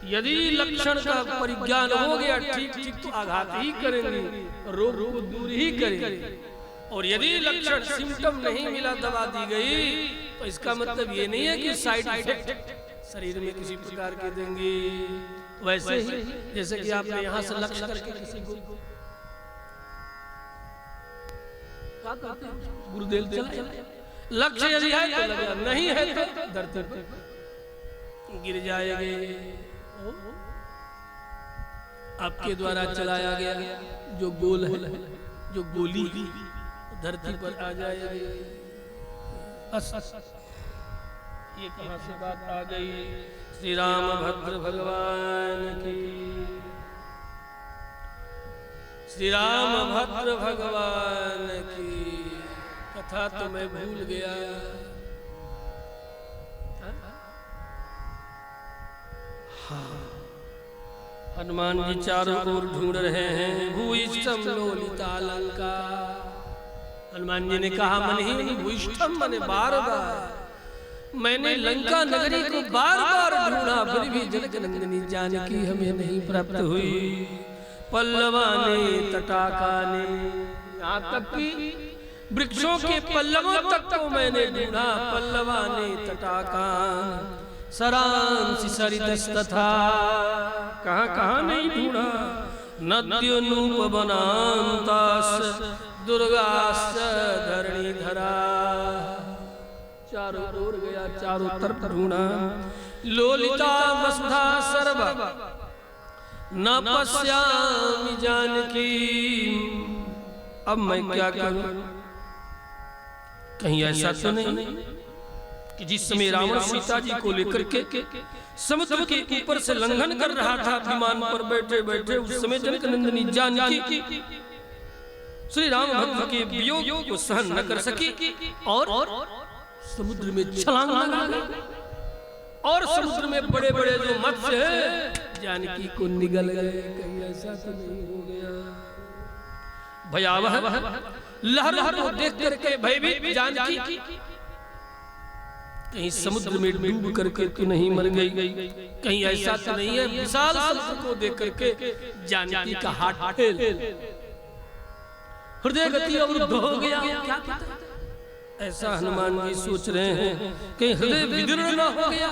यदि लक्षण का परिज्ञान हो गया ठीक तो आघात ही करेंगे, रोग को दूर ही करेंगे। और यदि लक्षण सिम्टम नहीं मिला, दवा दी गई, तो इसका मतलब ये नहीं है कि साइड इफेक्ट शरीर में किसी प्रकार के देंगे। वैसे ही जैसे कि आपने यहाँ से लक्ष्य करके किसी को गुरुदेव चला, लक्ष्य यदि है तो लगा, नहीं है तो धरती पर गिर जाएंगे। आपके द्वारा चलाया गया जो गोल है, जो गोली धरती पर आ जाएगी। ये कहां से बात आ गई? श्री राम भद्र भगवान की, श्री राम भद्र भगवान की कथा तो मैं भूल गया। हाँ, हनुमान जी चारों ओर ढूंढ रहे हैं भूइष्ठम लोलितालंका। हनुमान जी ने कहा मन ही नहीं, भूइष्ठम मने बार बार, मैंने लंका नगरी को बार बार ढूंढा, फिर भी जनक नंदिनी जानकी हमें नहीं प्राप्त हुई। पल्लवा ने तटाका ने, यहाँ तक कि वृक्षों के पल्लवों तक को मैंने ढूंढा। पल्लवा ने तटाका सरांसि सरितस्तथा, कहाँ कहाँ नहीं ढूंढा। नद्योनूप वनांतास दुर्गाश्च धरणी धरा, चारों ओर गया, चारों तरफ ढूंढा। लोलिता वसुधा सर्व न पश्यामि जानकी, अब मैं क्या करूं? कहीं ऐसा तो नहीं कि जिस समय रावण सीता जी को लेकर के समुद्र के ऊपर से लंघन कर रहा था विमान पर बैठे बैठे, उस समय जनक नंदिनी जानकी श्री राम भक्त के वियोग को सहन न कर सकी और समुद्र में छलांग लगा गई। और समुद्र में बड़े बड़े जो मत्स्य है जानकी को निगल गए। कहीं ऐसा तो नहीं हो गया? भयावह लहर को देख करके भयभीत जानकी कहीं समुद्र में डूब करके तो नहीं मर गई? कहीं ऐसा तो नहीं है? विशाल समुद्र को देख करके जानकी का हाथ फेल, हृदय गति अवरुद्ध हो गया। क्या ऐसा हनुमान जी सोच रहे हैं कि हृदय विदीर्ण ना हो गया?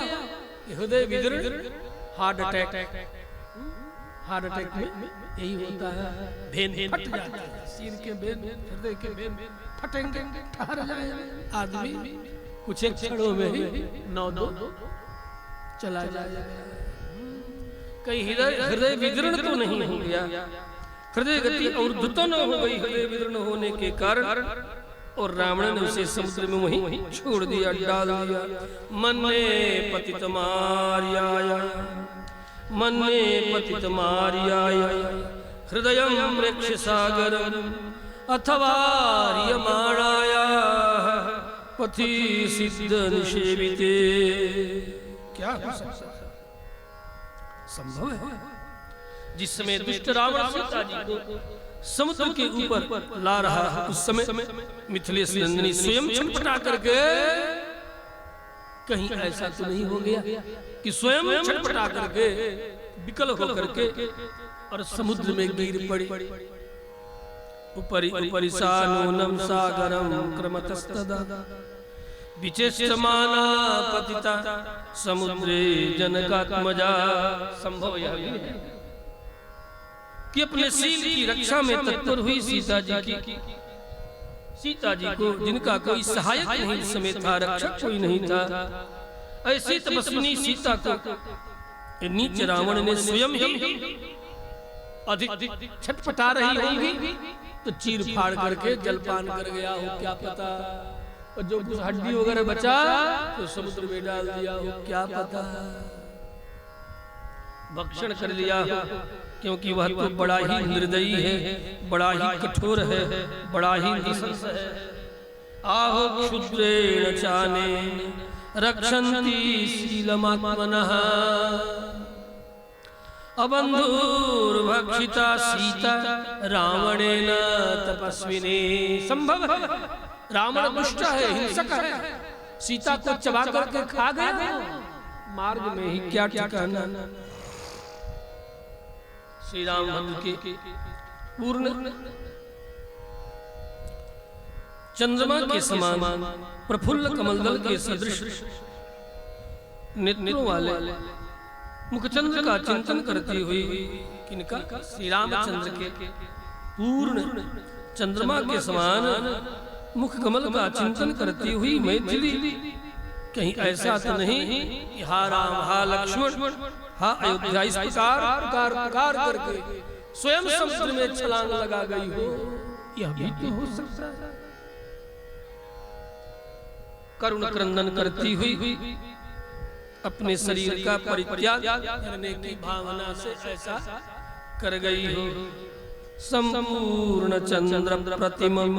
हृदय विदीर्ण हार्ट अटैक, हार्ट अटैक में यही होता है, भेन फट जाता है, सिर के भेन, हृदय के भेन फटेंगे, ठहर जाए आदमी, कुछ एक क्षणों में ही 9-2 चला जाएगा। कहीं हृदय विदीर्ण तो नहीं हो गया? हृदय गति अवरुद्ध तो न हो गई हृदय विदीर्ण होने के कारण? और रावण ने उसे समुद्र में वहीं छोड़ दिया, डाल दिया। मन्ने पतित मार्याय, मन्ने पतित मार्याय हृदयं वृक्ष सागरं अथवा रियमाणाय पथि सिद्ध निषेविते। क्या हो सकता है? संभव है जिस समय दुष्ट रावण सीता जी को समुद्र के ऊपर ला रहा है, उस समय मिथिलेश नंदिनी स्वयं छटपटा करके, कहीं ऐसा तो नहीं हो गया कि स्वयं छटपटा करके विकल होकर के और समुद्र में गिर पड़ी। उपरि उपरि सानूनं सागरं क्रमतस्तदा विचेष्टमाना पतिता समुद्रे जनकात्मजा। संभव यह भी है कि अपने शील की रक्षा में तत्पर हुई सीता जी को जिनका कोई सहायक नहीं इस समय था, रक्षक कोई नहीं था, ऐसी तपस्विनी सीता को नीच रावण ने स्वयं ही अधिक छटपटा रही होगी तो चीर फाड़ करके जलपान कर गया हो, क्या पता। और जो कुछ हड्डी वगैरह बचा तो समुद्र में डाल दिया हो, क्या पता। भक्षण कर लिया हो, क्योंकि वह तो बड़ा ही निर्दयी है, बड़ा ही कठोर है, बड़ा ही नृशंस है। आहो क्षुद्रेण चाने रक्षन्ति शीलमात्मनः अबंधुर्भक्षिता सीता रावणेन तपस्विनी। संभव है रावण दुष्ट है, हिंसक है, सीता को चबा करके खा गया, मार्ग में ही क्या ठिकाना। श्री राम भक्त के पूर्ण चंद्रमा के समान प्रफुल्ल कमलदल के सदृश नेत्रों वाले मुखचंद्र का चिंतन करती हुई, किनका? श्री रामचंद्र के पूर्ण चंद्रमा के समान मुख कमल का चिंतन करती हुई मैथिली, कहीं ऐसा तो नहीं कि हा राम हा लक्ष्मण हा अयोध्या इस प्रकार करके स्वयं समुद्र में छलांग लगा गई हो? यह भी तो हो सकता है। करुण क्रंदन करती हुई अपने शरीर का परित्याग करने की भावना से ऐसा कर गई हो। संपूर्ण चंद्र प्रतिमं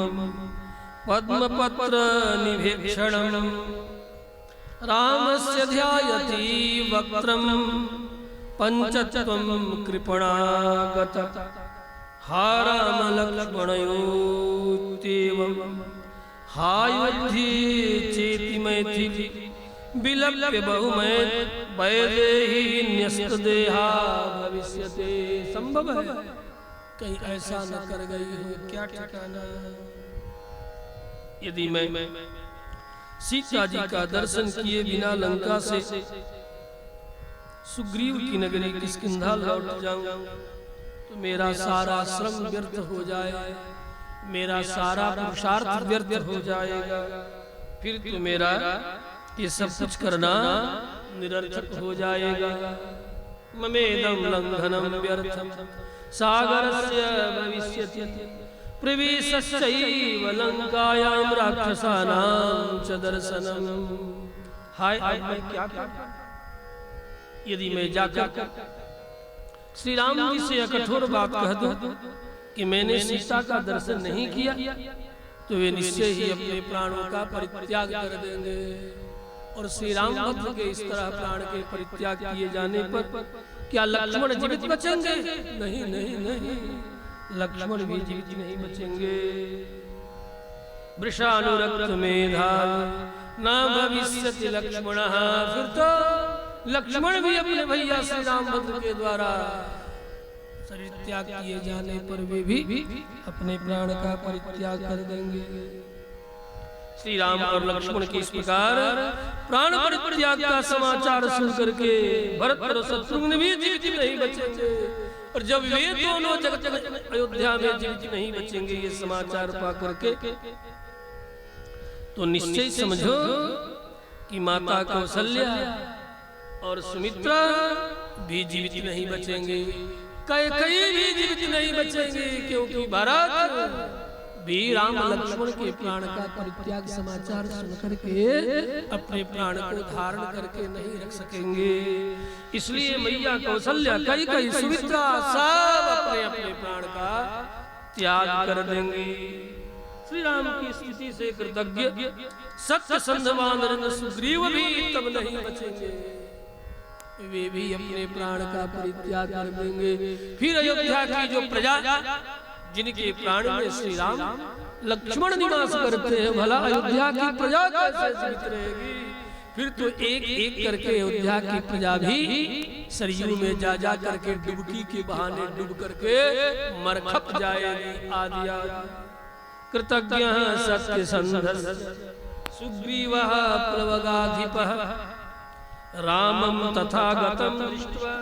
पद्मपत्र निभीक्षणं रामस्य ध्यायति वक्त्रं पंचत्वं कृपणागत हा राम लक्ष्मणयोत्येवं हायोध्ये चेति मैथिली विलप्य बहुमय वैदेही न्यस्त देहा भविष्यते। संभव है कहीं ऐसा न कर गई हो, क्या ठिकाना। यदि मैं सीता जी का दर्शन किए बिना लंका से सुग्रीव की नगरी किष्किंधा लौट जाऊं तो मेरा सारा श्रम व्यर्थ हो जाए, मेरा सारा पुरुषार्थ व्यर्थ हो जाएगा। फिर तो मेरा ये सब कुछ करना निरर्थक हो जाएगा। ममेदं लंघनम व्यर्थम सागरस्य भविष्यति प्रवेशश्चैव लंकायां राक्षसानां च दर्शनम। हाय मैं क्या करूं? यदि मैं जाकर श्री राम जी से यह कठोर बात कह दूं कि मैंने सीता का दर्शन नहीं किया तो वे निश्चय ही अपने प्राणों का परित्याग कर देंगे। और श्री राम भक्त के इस तरह प्राण के परित्याग किए जाने पर क्या लक्ष्मण जीवित बचेंगे? नहीं नहीं नहीं, लक्ष्मण भी जीवित नहीं बचेंगे। वृषानुरक्त मेधा न भविष्यति लक्ष्मणः। फिर तो लक्ष्मण भी अपने भैया श्री राम भक्त के द्वारा शरीर त्याग किए जाने पर वे भी अपने प्राण का परित्याग कर देंगे। श्री राम और लक्ष्मण की इस प्रकार प्राण परित्याग का समाचार सुन करके भरत और शत्रुघ्न भी जीवित नहीं बचेंगे। और जब वे दोनों जगत अयोध्या में जीवित नहीं बचेंगे ये समाचार पा करके तो निश्चय समझो कि माता कौशल्या और सुमित्रा भी जीवित नहीं बचेंगे, कैकेयी भी जीवित नहीं बचेंगे, क्योंकि भरत भी राम लक्ष्मण के प्राण का परित्याग समाचार सुनकर के अपने प्राण को धारण करके नहीं रख सकेंगे। इसलिए मैया कौशल्या कैकेयी सुमित्रा सब अपने अपने प्राण का त्याग कर देंगे। श्री राम की स्थिति से कृतज्ञ सत्य संधवान सुग्रीव भी तब नहीं बचेंगे, वे भी अपने प्राण का परित्याग कर देंगे। फिर अयोध्या की जो प्रजा जिनके प्राण में श्री राम लक्ष्मण निवास करते हैं, भला अयोध्या की प्रजा कैसे जीवित रहेगी? फिर तो एक एक करके अयोध्या की प्रजा भी सरयू में जा जा करके डुबकी के बहाने डूब करके मरखप जाएगी। आदि कृतज्ञ सत्य संधस सुग्रीवः प्लवगाधिपः रामं तथागतं दृष्ट्वा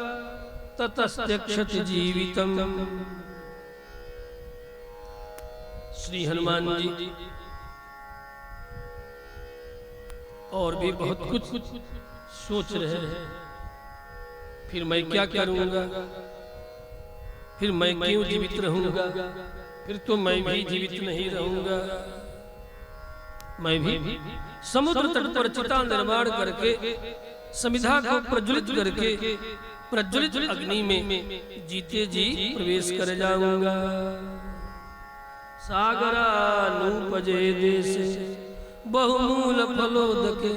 ततस्त्यक्षति जीवितम्। श्री हनुमान जी और भी बहुत कुछ सोच रहे हैं। फिर मैं क्या करूंगा, फिर मैं क्यों जीवित रहूंगा, फिर तो मैं भी जीवित नहीं रहूंगा। मैं भी समुद्र तट पर चिता निर्माण करके समिधा को प्रज्वलित करके प्रज्वलित अग्नि में जीते जी प्रवेश कर जाऊंगा। सागरानुपजे देशे बहुमूल फलोदके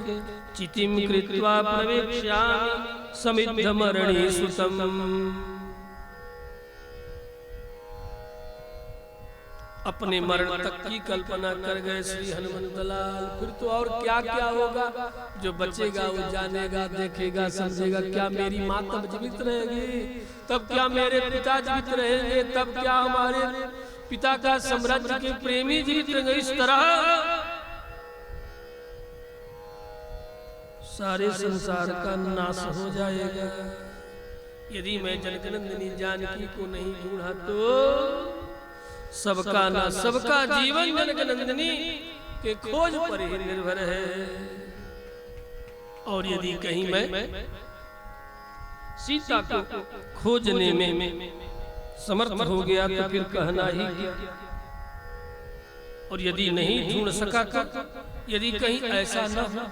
चितिम कृत्वा प्रवेक्ष्यामि समिद्धमरणि सुतम्। अपने मरण तक की कल्पना कर गए श्री हनुमंत लाल। फिर तो और क्या क्या होगा, जो बचेगा वो जानेगा, देखेगा, समझेगा। क्या मेरी माँ तब जीवित रहेगी, तब क्या मेरे पिता जीवित रहेंगे, तब क्या हमारे पिता का साम्राज्य के प्रेमी जीवित रहेंगे। इस तरह सारे संसार का नाश हो जाएगा। यदि मैं जनकनंदिनी जानकी को नहीं ढूंढा तो सबका ना सबका जीवन जनकनंदिनी के खोज पर ही निर्भर है। और यदि कहीं मैं सीता को खोजने में समर्थ हो गया तो फिर कहना ही क्या। और यदि नहीं ढूंढ सका तो यदि कहीं ऐसा न हो,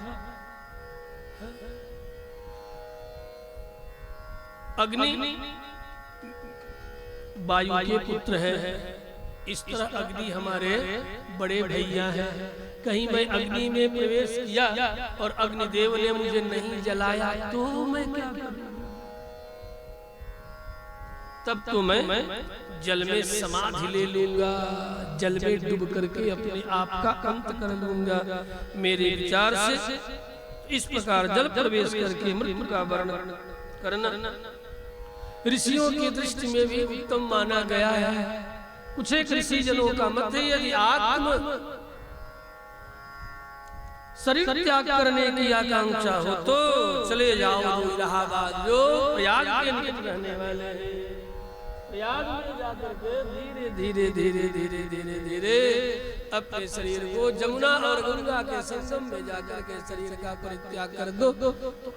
अग्नि वायु के पुत्र है, इस तरह अग्नि हमारे बड़े भैया हैं। कहीं मैं अग्नि में प्रवेश किया और अग्निदेव ने मुझे नहीं जलाया तो मैं क्या करूं? तब तो मैं जल में समाधि ले लूंगा, जल में डूब करके अपने आप का अंत कर लूंगा। मेरे विचार से इस प्रकार जल प्रवेश करके मृत्यु का वर्णन करना ऋषियों की दृष्टि में भी उत्तम माना गया है। कुछ एक ऋषि जनों का मत है यदि आत्म शरीर त्याग करने की आकांक्षा हो तो चले जाओ जो इलाहाबाद जो प्रयाग के निकट रहने वाले हैं। प्रयाग में जाकर के धीरे धीरे धीरे धीरे धीरे धीरे अपने शरीर को जमुना और गंगा के संगम में जाकर के शरीर का परित्याग कर दो तो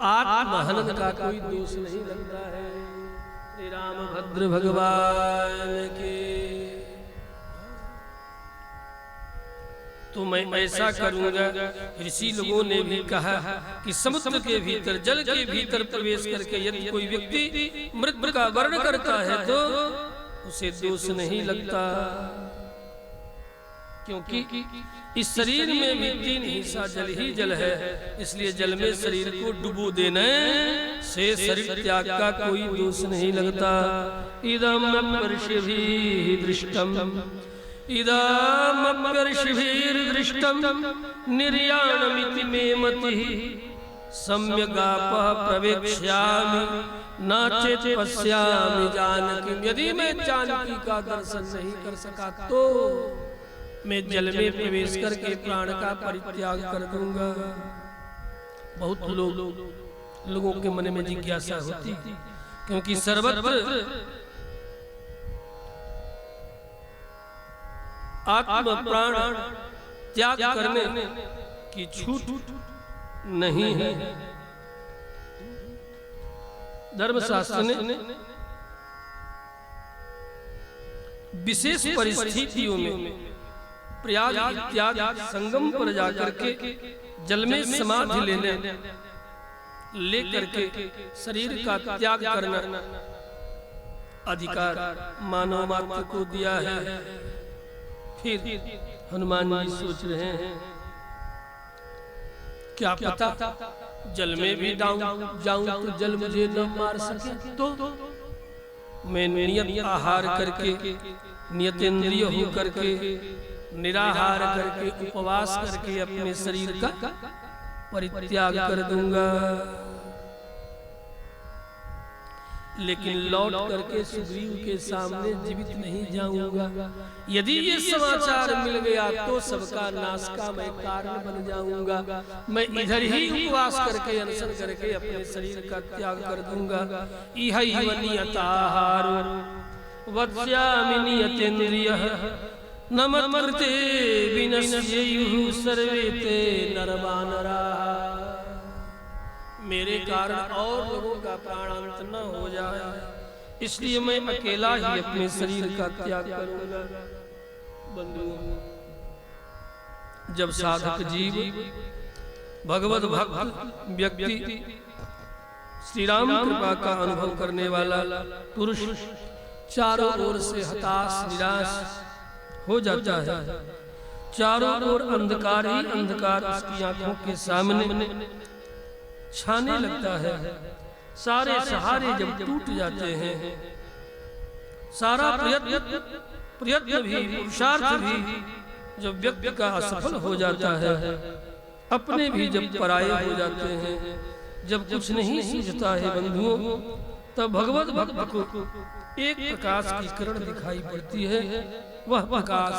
आत्महनन का कोई दोष नहीं लगता है। श्री रामभद्र भगवान के तो मैं ऐसा करूंगा। ऋषि लोगों ने भी कहा कि समुद्र के भीतर जल के भीतर प्रवेश करके यदि कोई व्यक्ति मृत्यु का वर्ण करता है तो उसे दोष नहीं लगता, क्योंकि इस शरीर में भी 3 हिस्सा जल ही जल है, इसलिए जल में शरीर को डुबो देने से शरीर त्याग का कोई दोष नहीं लगता। इदम दृष्टम इदमर्षिभिर्दृष्टं निर्याणमिति मे मतिः सम्यगापः प्रवेक्ष्यामि न चेत् पश्यामि जानकीं। यदि मैं जानकी का दर्शन नहीं कर सका तो मैं जल में प्रवेश करके प्राण का परित्याग कर दूंगा। बहुत लोगों के मन में जिज्ञासा होती है, क्योंकि सर्वत्र आत्म प्राण त्याग करने की छूट नहीं है। धर्मशास्त्र ने विशेष परिस्थितियों में प्रयाग इत्यादि संगम पर जाकर के जल में समाधि लेकर के शरीर का त्याग करना अधिकार मानव मात्र को दिया है। फिर हनुमान जी सोच रहे हैं क्या पता जल में भी जाऊं तो जल मुझे न मार सके, तो मैं नियत आहार करके नियतेंद्रिय हो करके निराहार करके उपवास करके अपने शरीर का परित्याग कर दूंगा, लेकिन लौट करके सुग्रीव के सामने जीवित नहीं जाऊंगा। यदि ये समाचार मिल गया तो सबका नाश का मैं कारण बन जाऊंगा। मैं इधर ही उपवास करके अनशन करके अपने शरीर का त्याग कर दूंगा। इहैव नियताहारो वक्ष्यामि नियतेन्द्रियः न मत्कृते विनश्येयुः सर्वे ते नरवानराः। मेरे कारण और लोगों का प्राणांत न हो जाए, इसलिए मैं अकेला ही अपने शरीर का त्याग करूंगा। बंधुओं, जब साधक जीव भगवत भक्त व्यक्ति श्री राम कृपा का अनुभव करने वाला पुरुष चारों ओर से हताश निराश हो जाता है, चारों ओर अंधकार ही अंधकार उसकी आंखों के सामने छाने लगता है, सारे सहारे जब टूट जाते हैं, सारा प्रयत्न भी पुरुषार्थ भी जब व्यक्ति का असफल हो जाता है, अपने भी जब पराये हो जाते हैं, जब कुछ नहीं सूझता है बंधुओं, तब भगवत भक्त को एक प्रकाश की किरण दिखाई पड़ती है। वह प्रकाश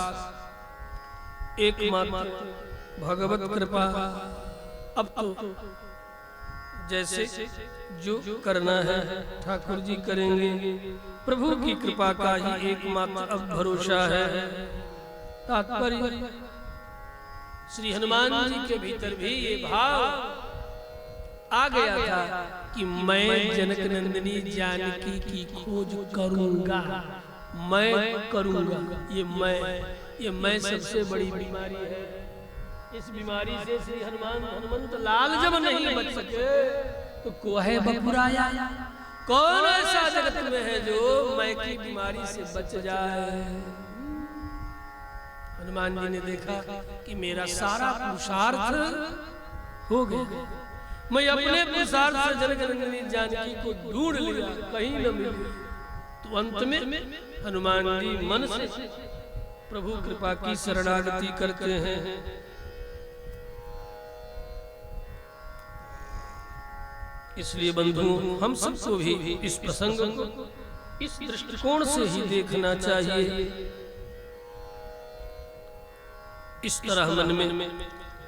एकमात्र भगवत कृपा। अब तो जैसे जो करना है ठाकुर जी करेंगे, प्रभु की कृपा का ही एकमात्र अब भरोसा है। तात्पर्य श्री हनुमान जी के भीतर भी ये भाव आ गया था कि मैं जनक नंदिनी जानकी की खोज करूंगा, मैं करूंगा। ये मैं सबसे बड़ी बीमारी है। इस बीमारी से श्री हनुमंत लाल जब नहीं बच सके तो कोहे बपुराया। कौन ऐसा जगत में है जो मैं की बीमारी से बच जाए। हनुमान जी ने देखा कि मेरा सारा पुरुषार्थ हो गया, मैं अपने पुरुषार्थ से जनक नंदिनी जानकी को ढूंढ लिया, कहीं न मिली। तो अंत में हनुमान जी मन से प्रभु कृपा की शरणागति करते हैं। इसलिए बंधुओं, हम सबको भी इस प्रसंग को इस दृष्टिकोण से ही देखना चाहिए। इस तरह मन में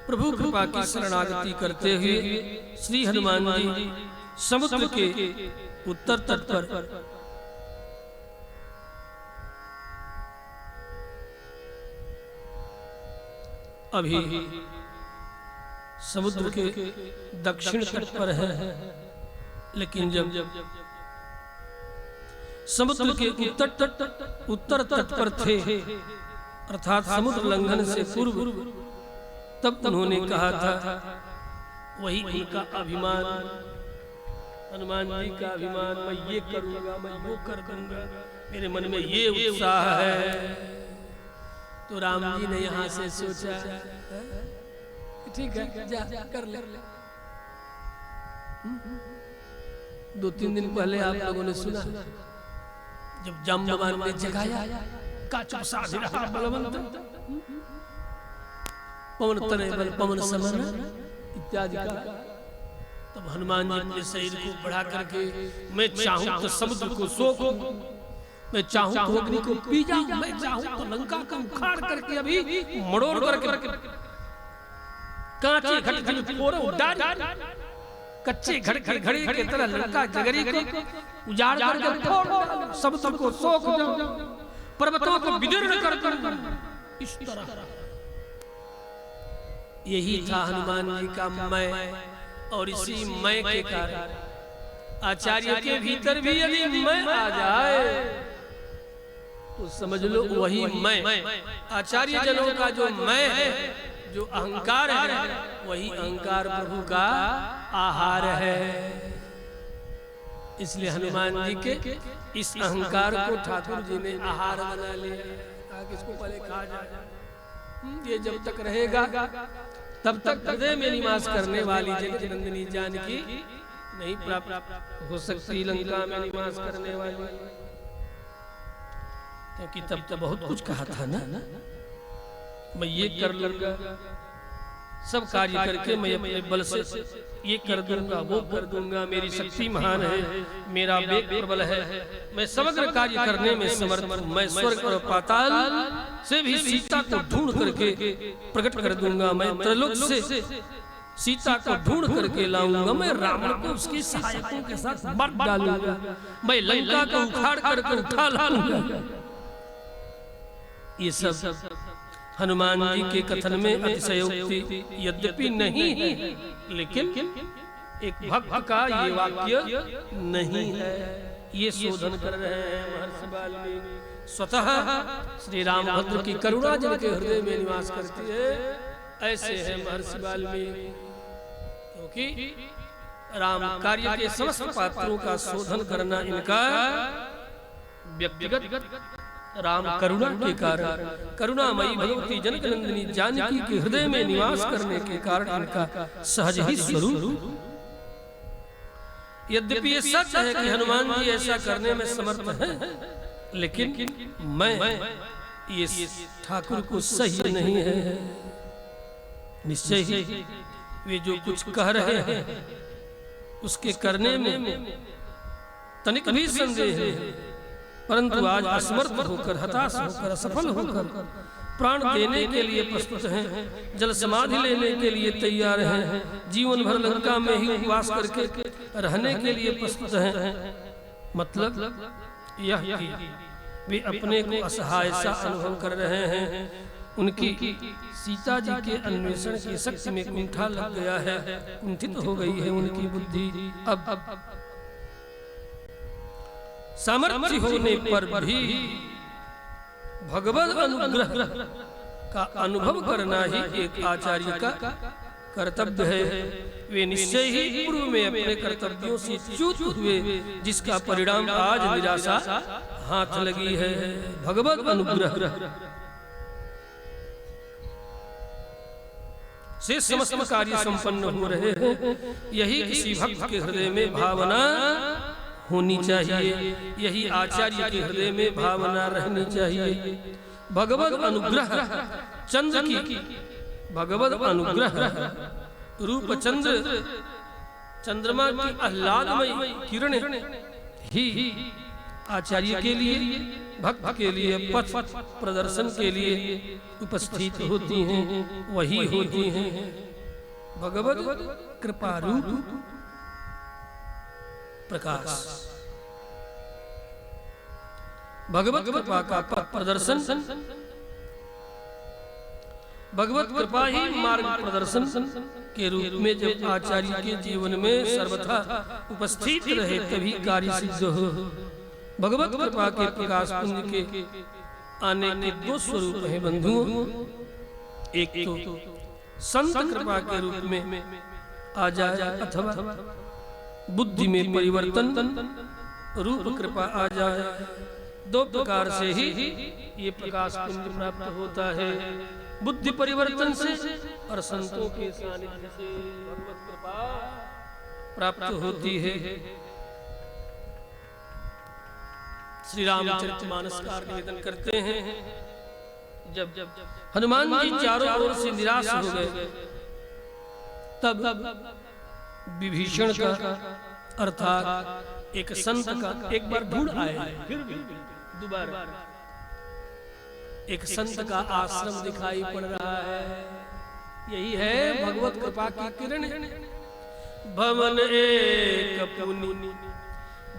प्रभु कृपा की शरणागति करते हुए श्री हनुमान जी समुद्र के उत्तर तट पर अभी समुद्र के दक्षिण तट पर है, लेकिन जब समुद्र के उत्तर तट पर थे, अर्थात समुद्र लंघन से पूर्व, तब उन्होंने कहा था, वही उनका अभिमान, हनुमान जी का अभिमान, मैं ये करूंगा, मैं वो कर दूंगा, मेरे मन में ये उत्साह है। तो राम जी ने यहाँ से सोचा, ठीक है, जा कर ले। 2-3 दिन पहले आप लोगों ने सुना, जब जाम्बवान ने जगाया, काचुप साधि रहा बलवंत, पवन तनय बल पवन समन इत्यादि का। तब हनुमान जी अपने शरीर को बढ़ा करके, मैं चाहूं तो समुद्र को सोखूं, मैं चाहूं तो अग्नि को पी जाऊं, मैं चाहूं तो लंका को उखाड़ करके अभी मड़ोड़ करके कांचे घट फोड़ उड़ाड़, कच्चे घड़ी के तरह लंका जगरी को उजाड़ करके फोड़, समुद्र को सोख जाऊं, पर्वतों को विदीर्ण कर दूं। इस तरह यही था हनुमान जी का मैं, और इसी मैं के कारण आचार्य के भीतर भी यदि मैं आ जाए तो समझ लो वही मैं, आचार्य जनों का जो मैं है, जो अहंकार है, वही अहंकार प्रभु का आहार है। इसलिए हनुमान जी के इस अहंकार को ठाकुर जी ने आहार बना लिया, ताकि इसको पहले खा जाए। ये जब तक रहेगा तब तक हृदय में निवास करने वाली जनकनंदिनी जानकी नहीं प्राप्त हो सकती लंका में निवास करने वाली, क्योंकि तब तो बहुत कुछ कहा था ना, मैं ये कर लूंगा, सब कार्य करके मैं अपने बल से ये कर दूंगा, वो कर दूंगा, मेरी शक्ति महान है, मेरा वेग प्रबल है, मैं समग्र कार्य करने में समर्थ हूं, मैं स्वर्ग और पाताल से भी सीता को ढूंढ करके प्रकट कर दूंगा, मैं त्रैलोक से सीता को ढूंढ करके लाऊंगा, मैं रावण को उसके सहायकों के साथ मार डालूंगा, मैं लंका को उखाड़ करके उठा लाऊंगा। ये सब हनुमान जी के कथन में अतिशयोक्ति यद्यपि नहीं है, लेकिन एक भक्त का ये वाक्य नहीं है, ये शोधन कर रहे हैं महर्षि वाल्मीकि। स्वतः श्री रामभद्र की करुणा जिनके हृदय में निवास करती है, ऐसे है महर्षि वाल्मीकि, क्योंकि राम कार्य के समस्त पात्रों का शोधन करना इनका व्यक्तिगत राम करुणा के कारण, करुणामयी भगवती जनकनंदिनी जानकी के हृदय में निवास करने के कारण इनका सहज ही स्वरूप। यद्यपि ये सच है कि हनुमान जी ऐसा करने में समर्थ हैं, लेकिन मैं ये ठाकुर को सही नहीं है। निश्चय ही वे जो कुछ कह रहे हैं उसके करने में तनिक भी संदेह है, परंतु आज असमर्थ होकर, हताश होकर, असफल होकर प्राण देने के लिए प्रस्तुत हैं, जल समाधि लेने के लिए तैयार हैं, जीवन भर लंका में ही उपवास करके रहने के लिए प्रस्तुत हैं। मतलब यह कि वे अपने को असहाय सा अनुभव कर रहे हैं, उनकी सीता जी के अन्वेषण की शक्ति में कुंठा लग गया है, कुंठित हो गई है उनकी बुद्धि। अब सामर्थ्य होने पर भी भगवत अनुग्रह का अनुभव करना ही एक आचार्य का कर्तव्य है। वे निश्चय ही पूर्व में अपने कर्तव्यों से च्युत हुए, जिसका परिणाम आज निराशा हाथ लगी है। भगवत अनुग्रह से समस्त कार्य संपन्न हो रहे हैं, यही किसी भक्त के हृदय में भावना होनी चाहिए, यही आचार्य के हृदय में भावना रहनी चाहिए। भगवत अनुग्रह चंद्र की, भगवत अनुग्रह रूप चंद्र चंद्रमा की आह्लादमयी किरणें ही आचार्य के लिए, भक्त के लिए, पथ प्रदर्शन के लिए उपस्थित होती हैं, वही होती हैं भगवत कृपा रूप प्रकाश। भगवत कृपा का पथ प्रदर्शन, भगवत कृपा ही मार्ग प्रदर्शन के रूप में जब आचार्य के जीवन में सर्वथा उपस्थित रहे तभी कार्य सिद्ध हो। भगवत कृपा के प्रकाश पुंज के आने के दो स्वरूप हैं बंधुओं। एक तो संत कृपा के रूप में आ जाए अथवा बुद्धि में परिवर्तन रूप कृपा आ जाए। दो प्रकार से ही ये प्रकाश पुंज प्राप्त होता है, बुद्धि परिवर्तन से और संतों के सानिध्य से भगवत कृपा प्राप्त होती है। श्री रामचरितमानस का निवेदन करते हैं, जब हनुमान जी चारों ओर से निराश हो गए तब विभीषण का अर्थात एक संत का एक बार ढूंढ आए, फिर भी दोबारा एक संत का आश्रम दिखाई पड़ रहा है। यही है भगवत कृपा की किरण। भवन एक पुनि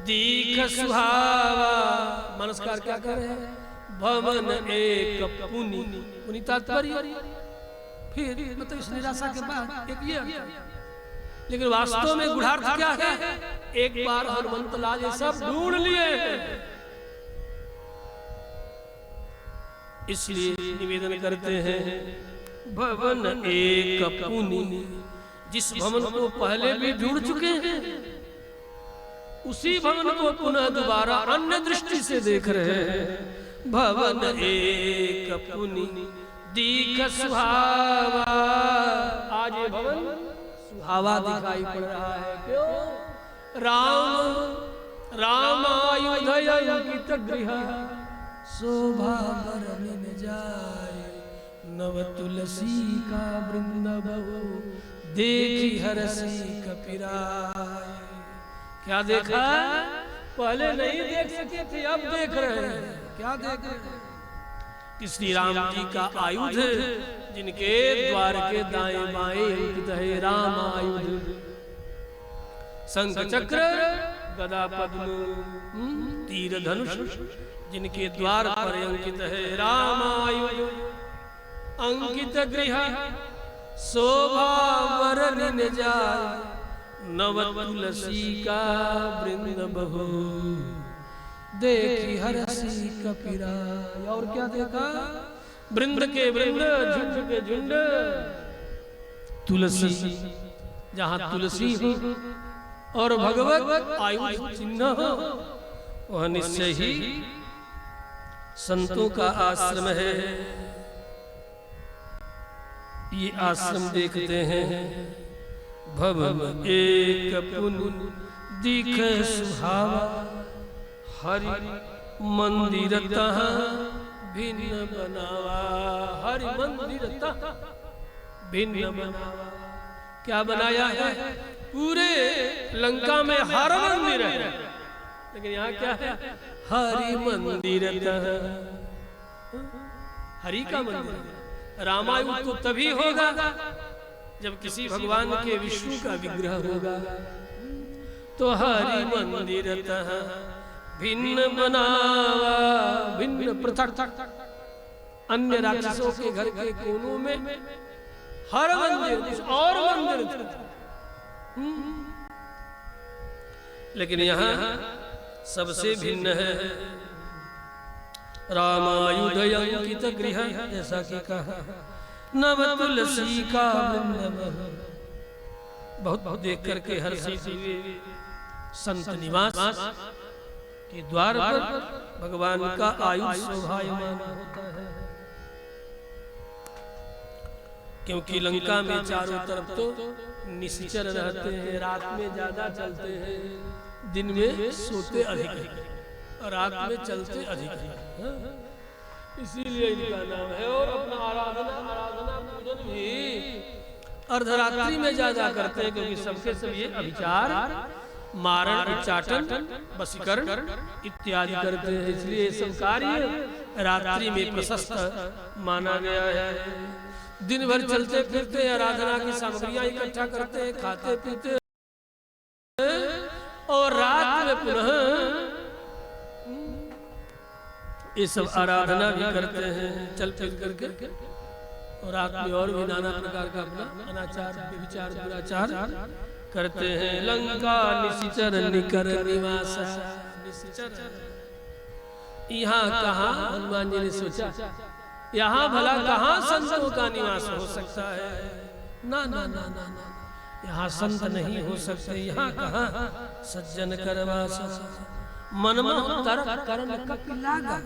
दीख सुहावा, नमस्कार क्या कर रहे हैं? भवन एक पुनि, पुनि तात्पर्य फिर मतलब इस निराशा के बाद एक ये, लेकिन वास्तव में गुढ़ार्थ क्या है? एक बार हनुमंत लाल ये सब ढूंढ लिए, इसलिए निवेदन करते हैं भवन एक पुनि, जिस भवन को पहले भी ढूंढ चुके हैं उसी भवन को पुनः दोबारा अन्य दृष्टि से देख रहे हैं। भवन एक पुनि दीख सुहावा, आज ये भवन सुहावा दिखाई पड़ रहा है। क्यों? राम आयुधय अंकित गृह शोभा बरन जाए, नव तुलसी का वृंद बहु देखी हरसी कपिराय। क्या देखा? पहले नहीं देख सके थे, अब देख रहे हैं। क्या देख रहे हैं? कि श्री राम जी का आयुध, जिनके द्वार के दाएं बाएं अंकित है राम आयुध, शंख चक्र गदा पद्म तीर धनुष, जिनके द्वार पर अंकित है राम आयुध। अंकित गृह शोभा बरन जाए, नव तुलसी का वृंद बहु देखी हरसी कपिराय। और क्या देखा? वृंद के वृंद, झुंड के झुंड, तुलसी, जहाँ तुलसी हो और भगवत आयुध चिन्ह हो वह निश्चय ही संतों का आश्रम है। ये आश्रम देखते हैं। भवन एक पुनि दीख सुहावा, हरि मंदिर तहाँ भिन्न बनावा। हरि मंदिर तहाँ भिन्न बनावा, क्या बनाया है? पूरे लंका में हर मंदिर है, लेकिन यहाँ क्या है? हरि मंदिर तहाँ, हरि का मंदिर। रामायण तो तभी होगा जब किसी भगवान के विष्णु का विग्रह होगा। तो हरि मंदिर तहाँ भिन्न बनावा, भिन्न पृथक अन्य राक्षसों के घर के कोनों में हर मंदिर और मंदिर, लेकिन यहाँ सबसे भिन्न है। रामायुध अंकित गृह, जैसा कि कहा, नव तुलसी का वृंद। बहुत बहुत देख करके हर्षित हुए संत निवास के द्वार पर भगवान का आयुध शोभायमान होता है। क्योंकि लंका में चारों तरफ तो निश्चर रहते हैं, रात में ज्यादा चलते हैं, दिन में सोते अधिक हैं और रात में चलते अधिक हैं, इसीलिए इनका नाम है। और अपना आराधना पूजन भी अर्धरात्रि में जा करते हैं, क्योंकि सबके सब ये अभिचार, मारण, उच्चाटन, वशीकरण इत्यादि करते हैं, इसलिए सब कार्य रात्रि में प्रशस्त माना गया है। दिन भर चलते फिरते आराधना की सामग्रियां इकट्ठा करते हैं, खाते पीते और रात में पुनः ये सब आराधना भी करते हैं चल फिर करके, और रात में और भी नाना प्रकार का अपना अनाचार, व्यभिचार, दुराचार करते हैं। लंका निशिचर निकर निवास, यहाँ कहाँ, हनुमान जी ने सोचा यहाँ भला कहाँ संतों का निवास हो सकता है? ना ना ना ना ना, यहाँ संत नहीं हो सकते, यहाँ कहाँ सज्जन करवास। मनमोह तरक करन कपिलागा,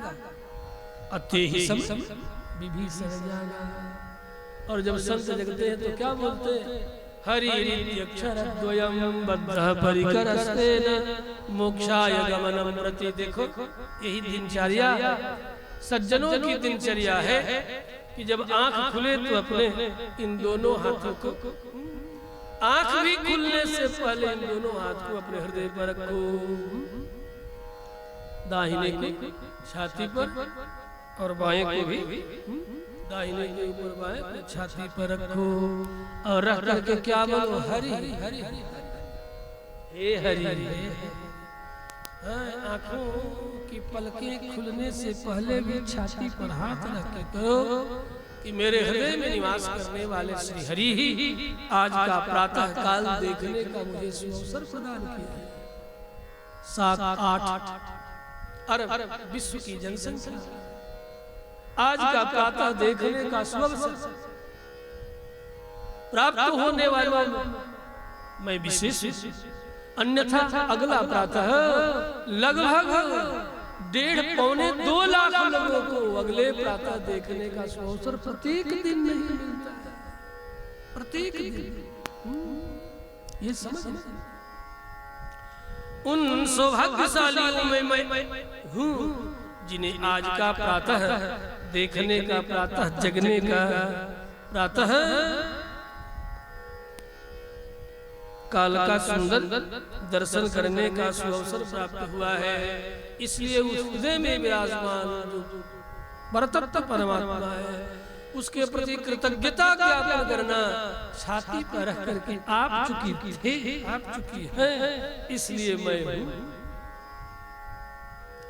अते ही सब विभीषण जागा। और जब संत जगते हैं तो क्या बोलते हैं? हरि रीति अक्षर द्वयम बद्धः परिकरस्तेन मोक्षाय गमनम प्रति। देखो यही दिनचर्या सज्जनों की दिनचर्या है कि जब आंख खुले तो अपने इन दोनों हाथों को, आंख भी खुलने से पहले इन दोनों हाथ को अपने हृदय पर रखो, दाहिने को छाती पर और बाएं को भी दाहिने के ऊपर बाएं छाती पर रखो, और रख करके क्या बोलो? हरि हरि हरि हे हरि। आंखों की पलकें खुलने से पहले भी छाती पर हाथ रख के करो कि मेरे हृदय में निवास करने वाले श्री हरि ही आज का प्रातः काल देखने का मुझे अवसर प्रदान किया है। 7-8 अरब विश्व की जनसंख्या आज का प्रातः देखने का अवसर प्राप्त होने वालों मैं विशेष, अन्यथा अगला प्रातः लगभग 1.5-2 लाख लोगों को अगले प्रातः देखने का अवसर प्रत्येक दिन नहीं मिलता है, प्रत्येक दिन। ये समझ उन सौभाग्यशालियों में मैं हूँ जिन्हें आज का प्रातः देखने का, प्रातः जगने का, प्रातः काल का सुंदर दर्शन करने का सुअवसर प्राप्त हुआ है। इसलिए उस हृदय में विराजमान जो परतत्व परमात्मा है उसके प्रति कृतज्ञता ज्ञापन करना, छाती पर रख करके आप चुकी थे, आप चुकी है, इसलिए मैं हूँ।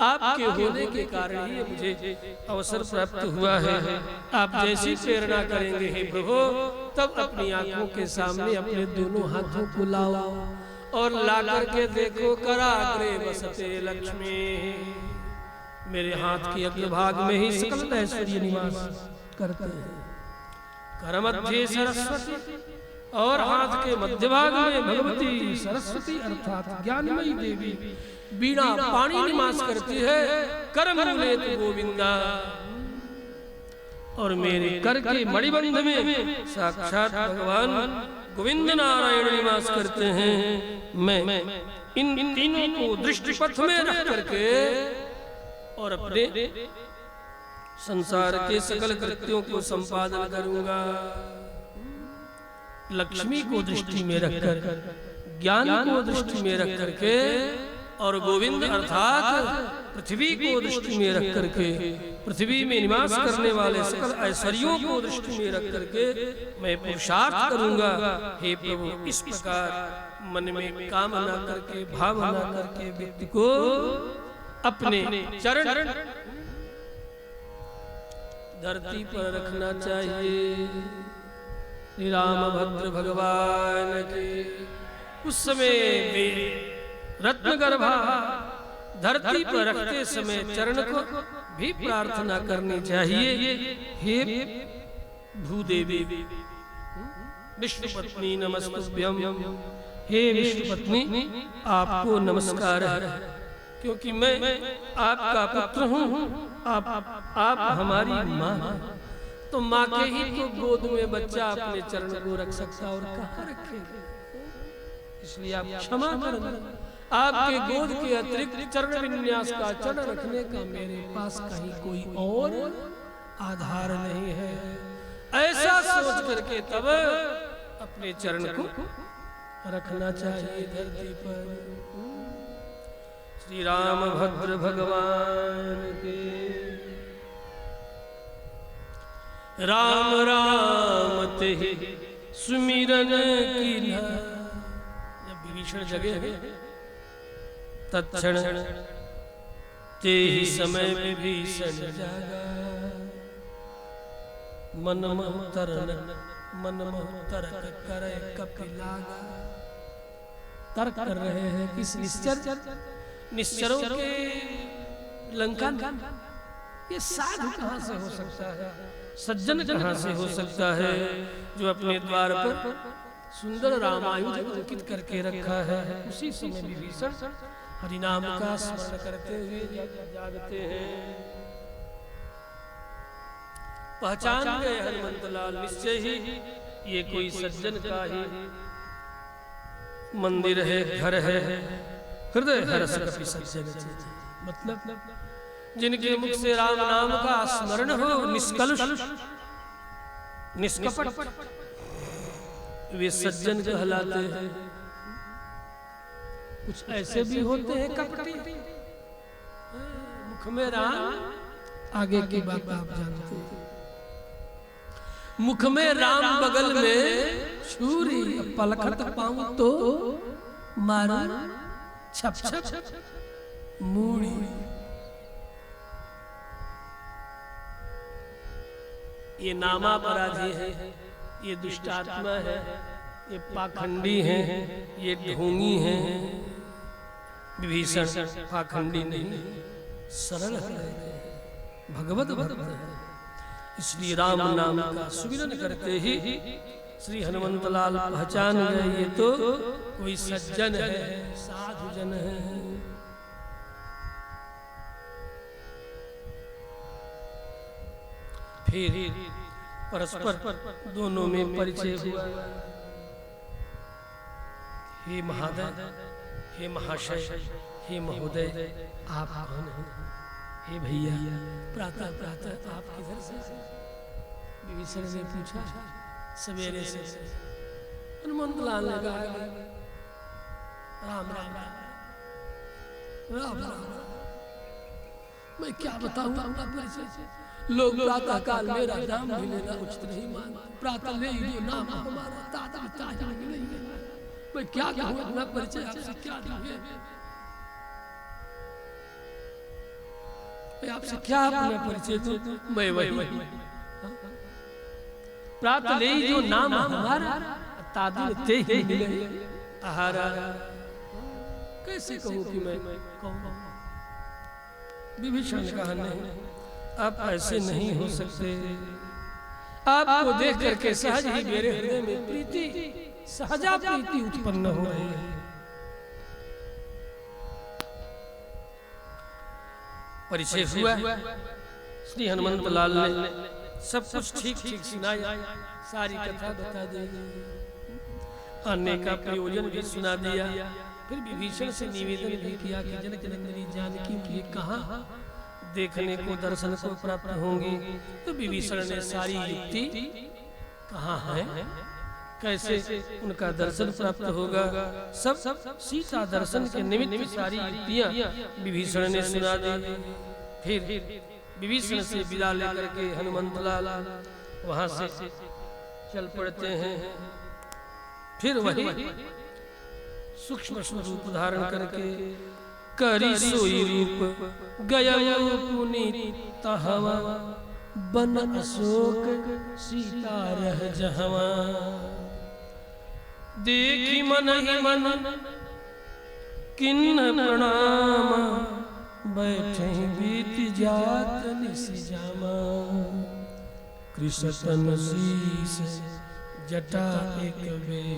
आपके होने के कारण ही मुझे अवसर प्राप्त हुआ है। आप जैसी प्रेरणा करेंगे हे प्रभु, तब अपनी आंखों के सामने अपने दोनों हाथों को लाओ और ला करके देखो कराग्रे बसते लक्ष्मी। मेरे हाथ के अग्र भाग में ही सकल ऐश्वर्य निवास करते हैं। कर मध्य सरस्वती, और हाथ के मध्य भाग में भगवती सरस्वती अर्थात ज्ञानमयी देवी बीणा पानी निवास करती है। कर मूले तो गोविंदा, और मेरे कर के मणिबंध में साक्षात भगवान गोविंद नारायण निवास करते हैं। मैं इन तीनों को दृष्टि पथ में रख करके और अपने संसार के सकल कृत्यों को संपादन करूंगा। लक्ष्मी को दृष्टि में रखकर, ज्ञान को दृष्टि में रख करके, और गोविंद अर्थात पृथ्वी को दृष्टि में रख करके, पृथ्वी में निवास करने वाले सकल ऐश्वर्यों को दृष्टि में रख करके मैं पुरुषार्थ करूंगा। हे प्रभु, इस प्रकार मन में कामना करके, भावना करके व्यक्ति को अपने चरण धरती पर रखना चाहिए। श्री रामभद्र भगवान के उस समय रत्नगर्भा धरती पर रखते समय चरण को भी प्रार्थना करनी चाहिए। हे भूदेवी विष्णुपत्नी नमस्तुभ्यम, हे विष्णुपत्नी आपको नमस्कार है, क्योंकि मैं आपका पुत्र हूँ, आप हमारी माँ, तो माँ के ही तो गोद में बच्चा अपने चरण को रख सकता और कहाँ रखेगा। इसलिए आप क्षमा करना, आपके गोद के अतिरिक्त चरण विन्यास का, चरण रखने का मेरे पास कहीं कोई और आधार नहीं है। ऐसा सोच करके तब अपने चरण को रखना चाहिए धरती पर। श्री रामभद्र भगवान के। राम राम ते सुमिरन कीन्हा। जब विभीषण जगे तत्क्षण ते ही समय विभीषण जागा। मन मोह तर्क करे कपिलागा। तर्क कर रहे हैं किस निश्चरों के लंका। ये साधु कहाँ से हो सकता है, सज्जन कहाँ से हो सकता है जो अपने द्वार पर सुंदर रामायुध अंकित करके रखा है। उसी समय विभीषण हरिनाम का स्मरण करते हुए जागते हैं। पहचान गए हनुमंत लाल निश्चय ही ये कोई सज्जन का ही मंदिर है, घर है। हृदय हर्ष कपि सज्जन। मतलब जिनके मुख से राम नाम का स्मरण हो निष्कलुष निष्कपट, वे सज्जन कहलाते हैं। कुछ ऐसे भी होते हैं कपटी, मुख में राम, आगे की बात आप जानते हैं। मुख में राम, बगल में छुरी, पलखत पाऊं तो मारू छप छप मूड़ी। ये नामापराधी है, ये दुष्टात्मा है, ये पाखंडी है, ये ढोंगी है। विभीषण पाखंडी नहीं, सरल है, भगवत भक्त है। इसलिए राम नाम का सुमिरन करते ही श्री हनुमंत लाल पहचान गए ये तो कोई सज्जन है, साधु जन है। फिर परस्पर दोनों में परिचय हुआ। हे महादय, हे महाशय, हे महोदय, आप कौन हैं? हे भैया, प्रातः प्रातः आप किधर से? विभीषण ने पूछा। सवेरे से। हनुमंत लाल ने कहा राम राम राम राम। मैं क्या बताऊं अपना परिचय। लोग प्रातः काल मेरा नाम भी लेना उचित नहीं मानते। प्रातः ले जो नाम हमारा ताता ताजा नहीं है। मैं क्या कहूं अपना परिचय आपसे क्या दूं? आपसे क्या अपना परिचय दूं? मैं वही प्रातः ले जो नाम हमारा तादिन ते ही मिले आहारा। कैसे कहूं कि मैं कौन? विभीषण ने कहा नहीं, आप ऐसे नहीं हो सकते। आपको देख करके सहज ही मेरे हृदय में प्रीति, सहजा प्रीति उत्पन्न हो रही है। परिचय हुआ। श्री हनुमंत लाल ने सब कुछ ठीक ठीक सुनाया, सारी कथा बता दी, आने का प्रयोजन भी सुना दिया। फिर विभीषण से निवेदन भी किया कि जनक नंदिनी जानकी के कहाँ देखने को दर्शन को प्राप्त होंगी। तो विभीषण ने सारी युक्ति कहाँ है, कैसे उनका दर्शन प्राप्त होगा, सब सीता दर्शन के निमित्त सारी युक्तियां विभीषण ने सुना दी। फिर विभीषण से विदा लेकर के हनुमंत लाल वहां से चल पड़ते हैं। फिर वही सूक्ष्म स्वरूप धारण करके करी सोई रूप गया पुनीत हवा। बन अशोक सीता रह जहवा। देखी मन ही मन किन्न प्रणाम। बैठे बीत जात निस जामा। कृष्ण शीस जटा एक बेनी।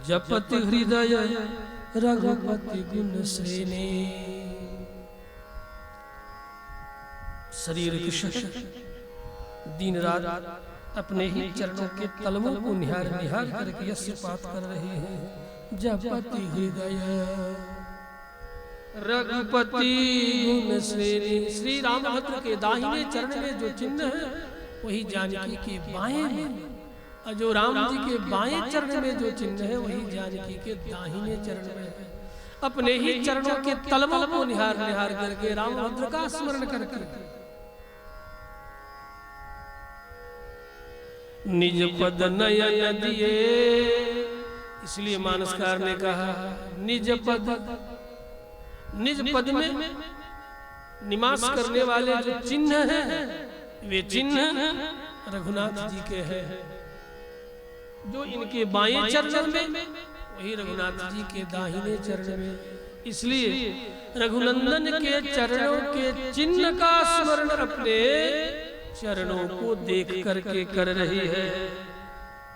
जपत हृदय रघुपति गुण श्रेणी। शरीर की दिन रात अपने ही चरणों के तलवों को निहार निहार करके यशपात कर रहे हैं। जपति हृदय रघुपति गुण श्रेणी। श्री रामभद्र के दाहिने चरण में जो चिन्ह है वही जानकी के बाएं में और जो राम जी के बाएं चरण में जो चिन्ह है वही जानकी के दाहिने चरण में है। अपने ही चरणों के तलवों को निहार निहार करके रामभद्र का स्मरण करके निज पद नयन दिए, इसलिए मानसकार ने कहा निज पद में निवास करने वाले जो चिन्ह हैं वे चिन्ह रघुनाथ जी के हैं। जो इनके बाएं चरण में वही रघुनाथ जी के दाहिने चरण में। इसलिए रघुनंदन के चरणों के चिन्ह का स्मरण अपने चरणों को देख करके कर रही है।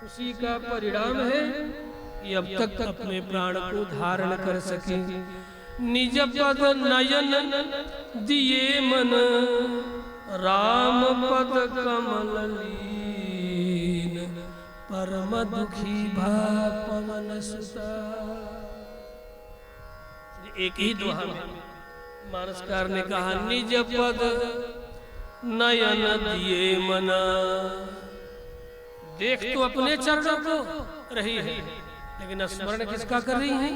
उसी का परिणाम है कि अब तक अपने प्राण को धारण कर सके। निज पद नयन दिए मन राम पद कमल लीन, परम दुखी भा पवन सुता। एक ही दोहा में मानसकार ने कहा निज पद नयन दिए मना, देख तो अपने चरणों को रही है लेकिन स्मरण किसका कर रही है?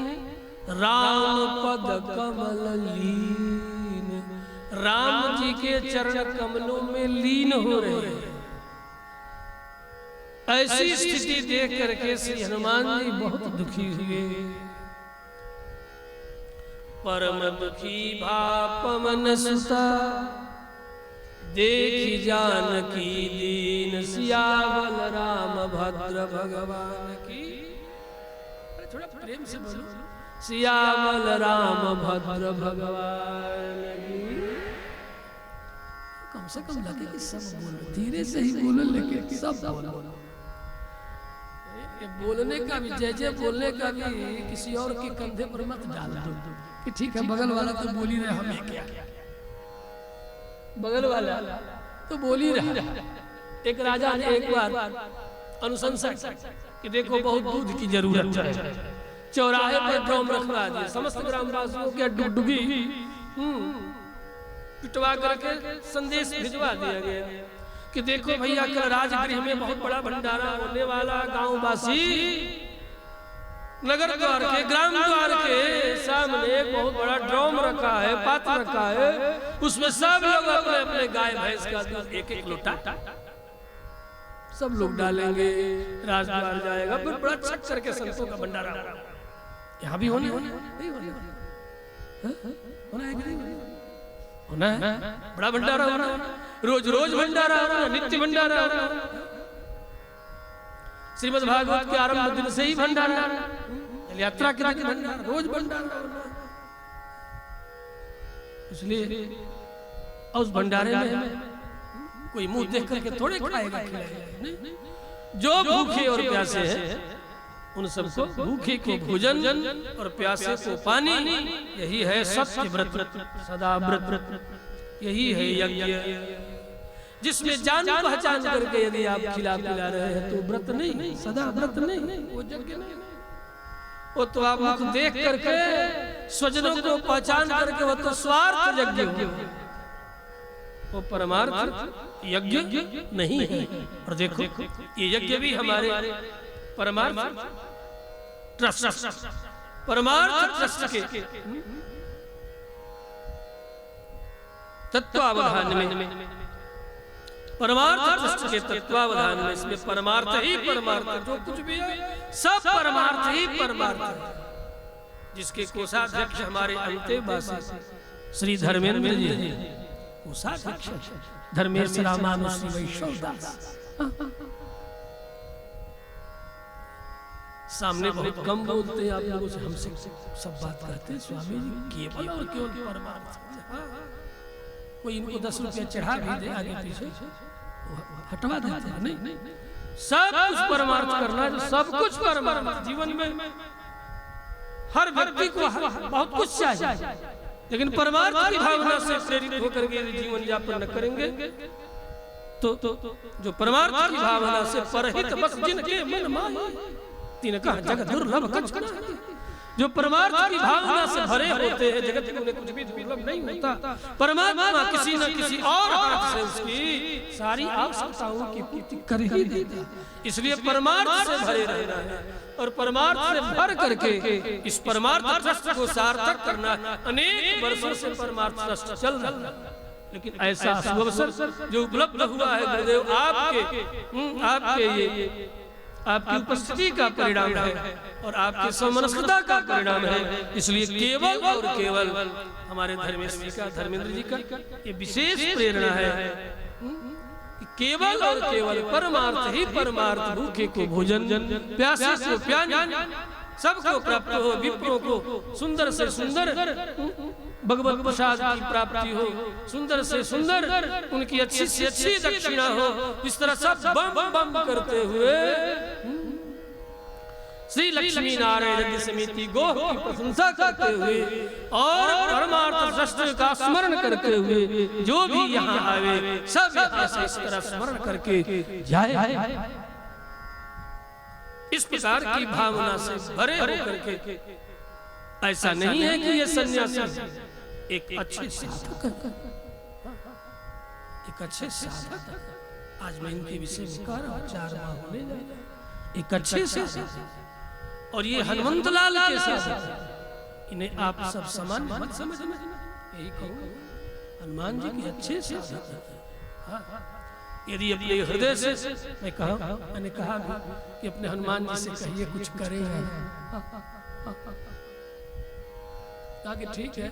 राम पद कमल लीन, राम जी के चरण कमलों में लीन हो रहे हैं। ऐसी स्थिति देख करके श्री हनुमान जी बहुत दुखी हुए। परम दुखी भा पवन सुता, देखी जानकी दीन, सियावल राम भद्र भगवान की। थोड़ा प्रेम से बोलो, सियावल राम भद्र भगवान की। कम से कम लगे कि सब बोलो, धीरे से ही बोलो लेकिन सब बोलो। ये बोलने का भी जय बोलने का भी किसी और के कंधे पर मत डाल दो कि ठीक है बगल वाला तो बोल ही रहे, हमें क्या, बगल वाला तो बोल ही रहा। एक राजा ने एक बार अनुशंसा कि देखो बहुत दूध की जरूरत है, चौराहे पर ड्रम रखवा दिए, समस्त ग्रामवासियों के डुगडुगी पिटवा करके संदेश भिजवा दिया गया कि देखो भैया कल राजगृह में बहुत बड़ा भंडारा होने वाला, गांववासी नगर द्वार के ग्राम द्वार के सामने एक बहुत बड़ा ड्रम रखा है, पात्र रखा है, उसमें सब लोग अपने अपने गाय भैंस का दूध एक एक लोटा सब लोग डालेंगे, राजद्वार जाएगा, फिर बड़ा छक करके संतों का भंडारा यहाँ भी होने होना है, बड़ा भंडारा होना, रोज रोज भंडारा होना, नित्य भंडारा होना। श्रीमद् भागवत के आरंभ दिन से ही भंडारा, यात्रा के दिन भंडारा, रोज भंडारा। इसलिए उस भंडारे में कोई मुंह देख करके थोड़े खाएगा खिलाएगा। जो भूखे और प्यासे हैं उन सबको भूखे को भोजन और प्यासे को पानी, यही है सत्य व्रत, सदा व्रत, यही है यज्ञ। जिसमें जान पहचान करके यदि आप खिला पिला रहे हैं तो व्रत नहीं, सदा व्रत नहीं, वो यज्ञ नहीं। वो तो आप मुख देख करके स्वजनों को पहचान करके वो तो स्वार्थ यज्ञ हो, वो परमार्थ यज्ञ नहीं है। और देखो ये यज्ञ भी हमारे परमार्थ ट्रस्ट, परमार्थ ट्रस्ट के तत्वावधान में, परमार्थ ट्रस्ट के तत्वावधान में, इसमें परमार्थ ही परमार्थ, जो कुछ भी है सब परमार्थ ही परमार्थ है। जिसके कोषाध्यक्ष हमारे अंतेवासी श्री धर्मेंद्र जी, कोषाध्यक्ष धर्मेश रामानुश्री वैष्णवदास, सामने बहुत कम बोलते हैं आप लोगों से, हमसे सब बात करते हैं स्वामी जी केवल और केवल परमार्थ। कोई इनको 10 रुपया चढ़ा भी दे आगे पीछे हटवा देते हैं, नहीं, सब कुछ परमार्थ करना है, सब कुछ परमार्थ। जीवन में हर व्यक्ति को बहुत कुछ चाहिए, लेकिन परमार्थ की भावना से प्रेरित होकर के जीवन यापन न करेंगे तो जो परमार्थ की भावना से परहित बस जिनके मन माही, तीन कहा जग दुर्लभ कछ जो परमार्थ की भावना से भरे होते हैं, जगत में उन्हें कुछ भी दुर्लभ नहीं होता। परमात्मा किसी न किसी और हाथ से उसकी सारी आवश्यकताओं की पूर्ति कर ही देता है। इसलिए परमार्थ से भरे रहना है और परमार्थ से भर करके इस परमार्थ ट्रस्ट को सार्थक करना। अनेक वर्षों से परमार्थ ट्रस्ट चल रहा है, लेकिन ऐसा अवसर जो उपलब्ध हुआ है गुरुदेव आपके आपकी उपस्थिति का परिणाम है और आपकी समनस्कता का परिणाम है। इसलिए केवल और केवल हमारे धर्मेंद्र जी का ये विशेष प्रेरणा है कि केवल और केवल परमार्थ ही परमार्थ, भूखे को भोजन, प्यासे को प्यान, सबको प्राप्त हो, विप्रों को सुंदर से सुंदर भगवत प्रसाद की प्राप्ति हो, सुंदर से सुंदर उनकी अच्छी से अच्छी दक्षिणा हो। इस तरह सब बम बम करते हुए श्री लक्ष्मी नारायण यज्ञ समिति गोह की प्रशंसा करते हुए और परमार्थ ट्रस्ट का स्मरण करते हुए जो भी यहाँ आवे सब यहाँ से इस तरह स्मरण करके जाए। इस प्रकार की भावना से भरे होकर के, ऐसा नहीं है कि ये सन्यासी एक अच्छे साधक, आज मैं इनके विषय में कह रहा हूं, 4 माह होने लगे, एक अच्छे साधक और ये हनुमंत लाल के साथ इन्हें आप सब समान मत समझना। यही कहूँ हनुमान जी के अच्छे साधक हैं। यदि अपने हृदय से मैंने कहा कि अपने हनुमान जी से कहिए कुछ करेंगे, कहा कि ठीक है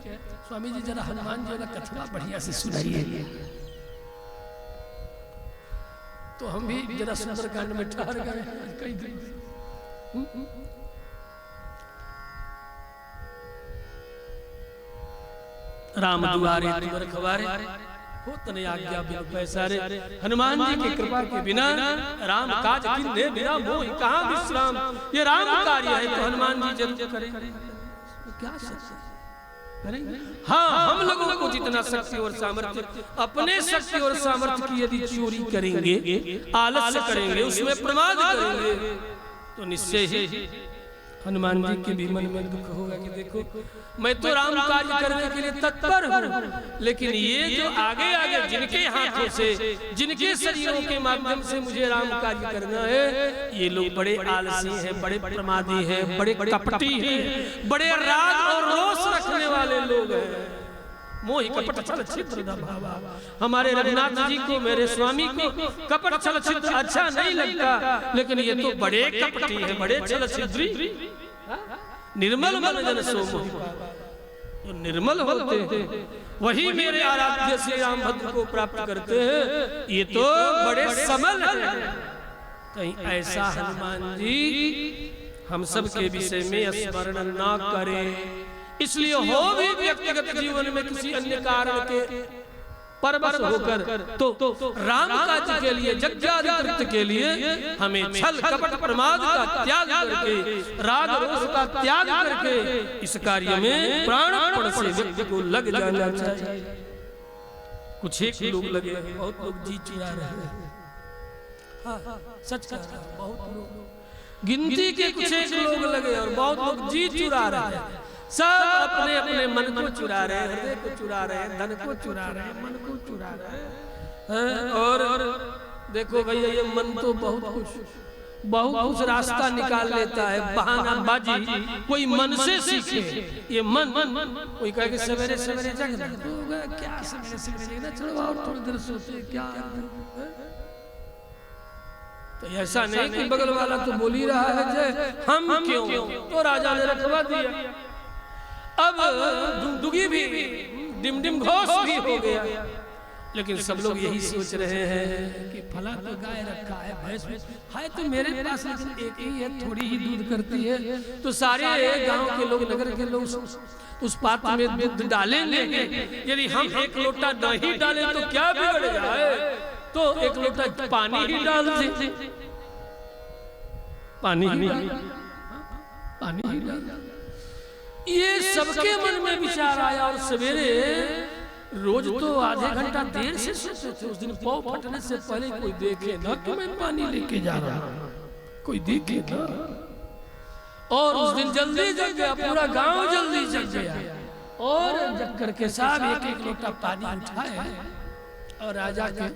स्वामी जी जरा हनुमान जी का कथा बढ़िया से सुनाइए। तो हम भी जरा सुंदरकांड में ठहर गए कई दिन। राम दुआरे तुम रखवारे हो तने आज्ञा बिन पैसारे। हनुमान जी की कृपा के बिना राम काज किन्ने बिना मोहि कहाँ विश्राम। ये राम कार्य है तो हनुमान जी जरूर करेंगे। क्या हाँ, हम लोगों को जितना शक्ति और सामर्थ्य, अपने शक्ति और सामर्थ्य की यदि चोरी करेंगे, आलस्य करेंगे, उसमें प्रमाद करेंगे, तो निश्चय ही हनुमान जी के भी मन में दुख होगा कि देखो मैं तो राम कार्य करने के लिए तत्पर हूँ, लेकिन ये जो आगे आगे जिनके हाथों से, जिनके शरीरों के माध्यम से मुझे राम कार्य करना है, ये लोग बड़े आलसी हैं, बड़े प्रमादी हैं, बड़े कपटी हैं, बड़े राग और रोष रखने वाले लोग हैं। मोहि कपट छल छिद्र भावा। हमारे रघुनाथ जी को, मेरे स्वामी को कपट छल छिद्र अच्छा नहीं लगता, लेकिन ये तो बड़े कपटी है, बड़े छल छिद्री। निर्मल मन जन सो मोहि पावा। जो निर्मल होते हैं वही मेरे आराध्य श्री राम भद्र को प्राप्त करते हैं। ये तो बड़े समल हैं। कहीं ऐसा हनुमान जी हम सब के विषय में स्मरण ना करें। इसलिए हो भी व्यक्तिगत जीवन में किसी अन्य कारण के परवश होकर तो राम काज के लिए, यज्ञादि कृत्य के लिए हमें छल कपट प्रमाद का त्याग करके, राग रोष का त्याग करके इस कार्य में प्राणपण से व्यक्ति को लग जाना चाहिए। कुछ एक लोग लगे, बहुत लोग जी चुरा रहे हैं। सच कह रहा हूं, बहुत लोग, गिनती के कुछ एक लोग लगे और बहुत लोग जी चुरा रहे हैं। सब अपने अपने मन को चुरा रहे हैं, हृदय को चुरा रहे हैं, धन को चुरा रहे हैं, मन को चुरा रहे हैं। और देखो भैया ये मन तो बहुत कुछ रास्ता निकाल लेता है, बहाना बाजी कोई मन से सीखे। ये मन कोई कहे कि सवेरे सवेरे जगना, क्या सवेरे सवेरे जगना, चलो और थोड़ी देर सोते क्या। तो ऐसा नहीं कि बगल वाला तो बोल ही रहा है जय हम क्यों, तो राजा ने रखवा दिया। अब दुगी भी डिम घोष भी हो गया, लेकिन सब लोग यही सोच रहे हैं कि फला तो गाय रखा है, भैंस है तो मेरे पास लेकिन एक ही है, थोड़ी ही दूध करती है, तो सारे गांव के लोग, नगर के लोग उस पात्र में दूध डालेंगे। यदि हम एक लोटा नहीं डालें तो क्या बिगड़ जाए, तो एक लोटा पानी ही डाल दे, पानी ही डाल। ये सबके मन में विचार आया और सवेरे रोज तो आधे घंटा देर से सोते थे। उस दिन पाँव फटने से पहले कोई देखे ना कि मैं पानी लेके जा रहा हूं, कोई देखे ना। और उस दिन जल्दी जग गया, पूरा गांव जल्दी जग गया। और जग करके साहब एक एक लोटा पानी उठाए और राजा के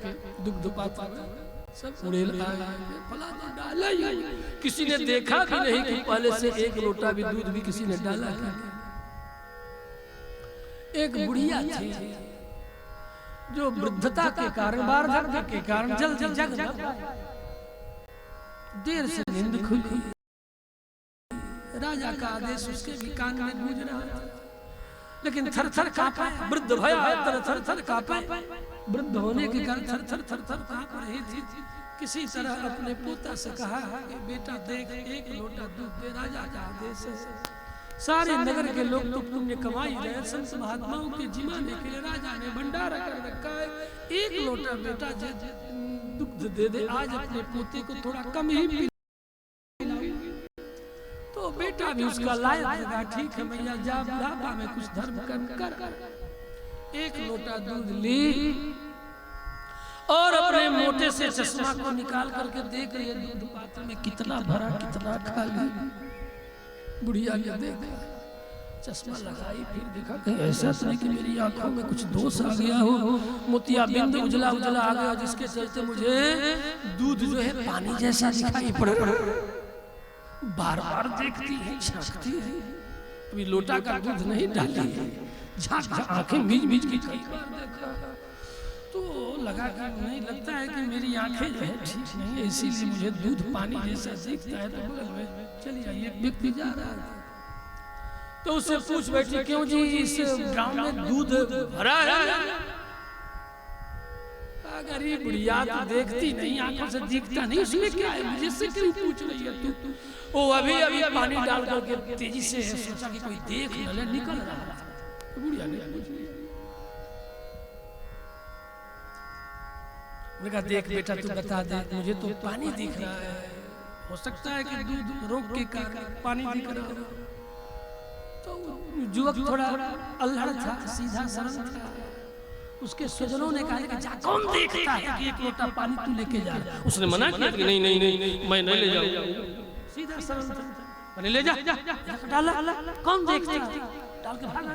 दुग्ध पात्र सब उड़ेल आए, फलाना डाला ही। किसी ने देखा भी नहीं कि पहले से एक लोटा भी दूध भी किसी ने डाला क्या। एक बुढ़िया थी जो वृद्धता के कारण, वार्धक्य के कारण जल्दी जग न पाई, देर से नींद खुली। राजा का आदेश उसके भी कान में गूंज रहा था, लेकिन थर थर कांपा। वृद्ध भया थर थर कांपा। वृद्ध होने के कारण थर थर कांप रही थी। किसी तरह अपने पोता से कहा कि बेटा देख, एक लोटा दूध दे, राजा का आदेश है। सारे नगर के लोग तो पुण्य कमाई रहे, संत महात्माओं के जिमाने के लिए राजा ने भंडारा कर रखा है। एक लोटा बेटा दुग्ध दे दे, आज अपने पोते को थोड़ा कम ही पिला। तो बेटा भी उसका लायक लगा, ठीक है मैया जा, बुढ़ापा में कुछ धर्म कर। एक लोटा दूध ली और अपने मोटे से चश्मा को निकाल करके देख रही है दूध पात्र में कितना भरा कितना खाली। बुढ़िया ने देखा, चश्मा लगाई, फिर देखा कहीं ऐसा तो नहीं कि मेरी आंखों में कुछ दोष आ गया हो, मोतिया बिंद उजला उजला आ गया जिसके चलते मुझे दूध जो है पानी जैसा दिखाई पड़ रहा। बार बार देखती है, झांकती है, अभी लोटा का दूध नहीं डाली है, झांक आंखें मीच मीच की कई बार देखा। तो लगा कि नहीं, लगता है कि मेरी आंखें जो है ठीक नहीं है, इसीलिए मुझे दूध पानी जैसा दिखता है। तो बगल में चलिए एक व्यक्ति जा रहा है, तो उससे पूछ बैठी, क्यों जी इस ड्राम में दूध भरा है? गरीब बुढ़िया तो देखती नहीं, आंखों से दिखता नहीं, उसमें क्या है, मुझे से क्यों पूछ रही है तू? वो अभी अभी पानी डाल करके तेजी से सोचा कि कोई देख न ले, निकल रहा था। तो बुढ़िया ने पूछ लिया, मैंने कहा देख बेटा तू बता दे, मुझे तो पानी दिख रहा है, हो सकता है कि दूध रोग के कारण पानी दिख रहा हो। तो युवक थोड़ा अल्हड़ था, सीधा सरल था। उसके स्वजनों ने कहा कि जा, कौन देखता है कि एक लोटा पानी तू लेके जा। उसने मना किया कि नहीं नहीं नहीं मैं नहीं ले जाऊंगा। सीधा सरल था, मैंने ले जा, डाला, कौन देखता है, डाल के भागा।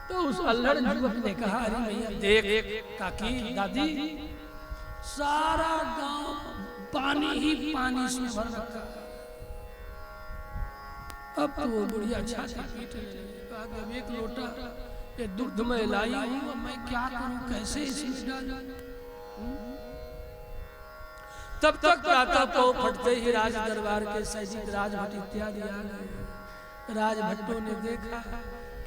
तो उस अल्हड़ युवक ने कहा, अरे भैया देख काकी दादी, सारा गांव पानी ही पानी से भर रखा। अब तो वो बुढ़िया छाती पीट रही, अब एक लोटा ये दुग्ध में लाई हूँ, मैं क्या करूं, कैसे इसमें डालूं? तब तक प्रातः पौ फटते ही राज दरबार के सैनिक राजभट इत्यादि आ गए। राजभट्टों ने देखा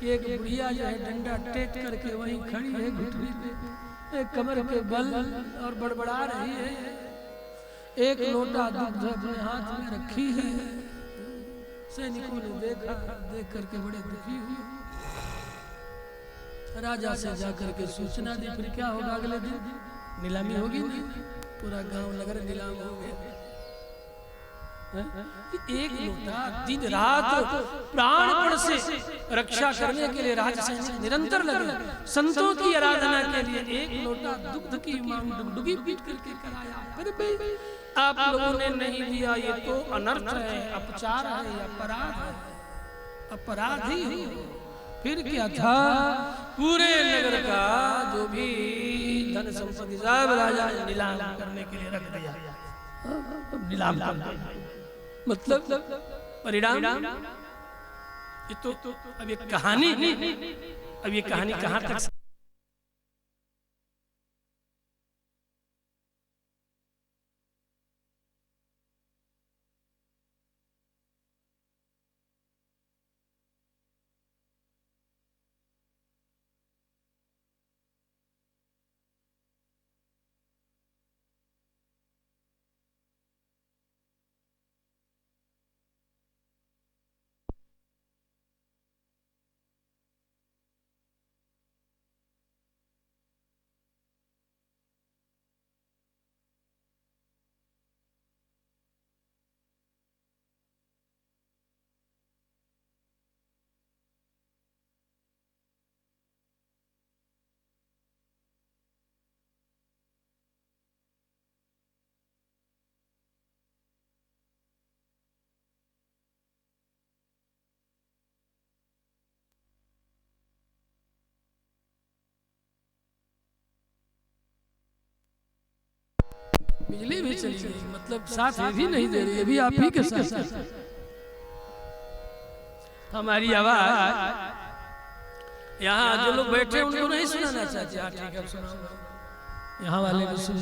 कि एक बुढ़िया जो है डंडा टेक करके वहीं खड़ी है, घुटने पे कमर के बल, और बड़बड़ा रही है। एक लोटा दूध अपने हाथ में रखी है। सैनिकों ने देखा, देख करके बड़े दुखी हुए। राजा से जाकर के सूचना दी, फिर क्या होगा अगले दिन? नीलामी होगी नहीं, पूरा गांव नगर नीलाम हो गया। एक लोटा दिन रात प्राणपण से रक्षा करने के लिए राज सैनिक निरंतर लगे। संतों की आराधना के लिए एक लोटा दुग्ध की मांग डुगडुगी पीट करके कराया, फिर भी आप लोगों ने नहीं दिया। ये तो अनर्थ है, अपचार है, अपराध है, अपराधी है। फिर क्या था, पूरे नगर का जो भी धन संपत्ति सब राजा ने नीलाम करने के लिए रख दिया। नीलाम मतलब परिणाम। ये तो अब ये कहानी, अब ये कहानी कहाँ तक चली गई, मतलब साथ ये भी नहीं दे रही, अभी आप ही के साथ हमारी आवाज यहाँ जो लोग बैठे उनको नहीं सुनाना चाहते। हाँ ठीक है, सुनाओ। यहाँ वाले को सुन।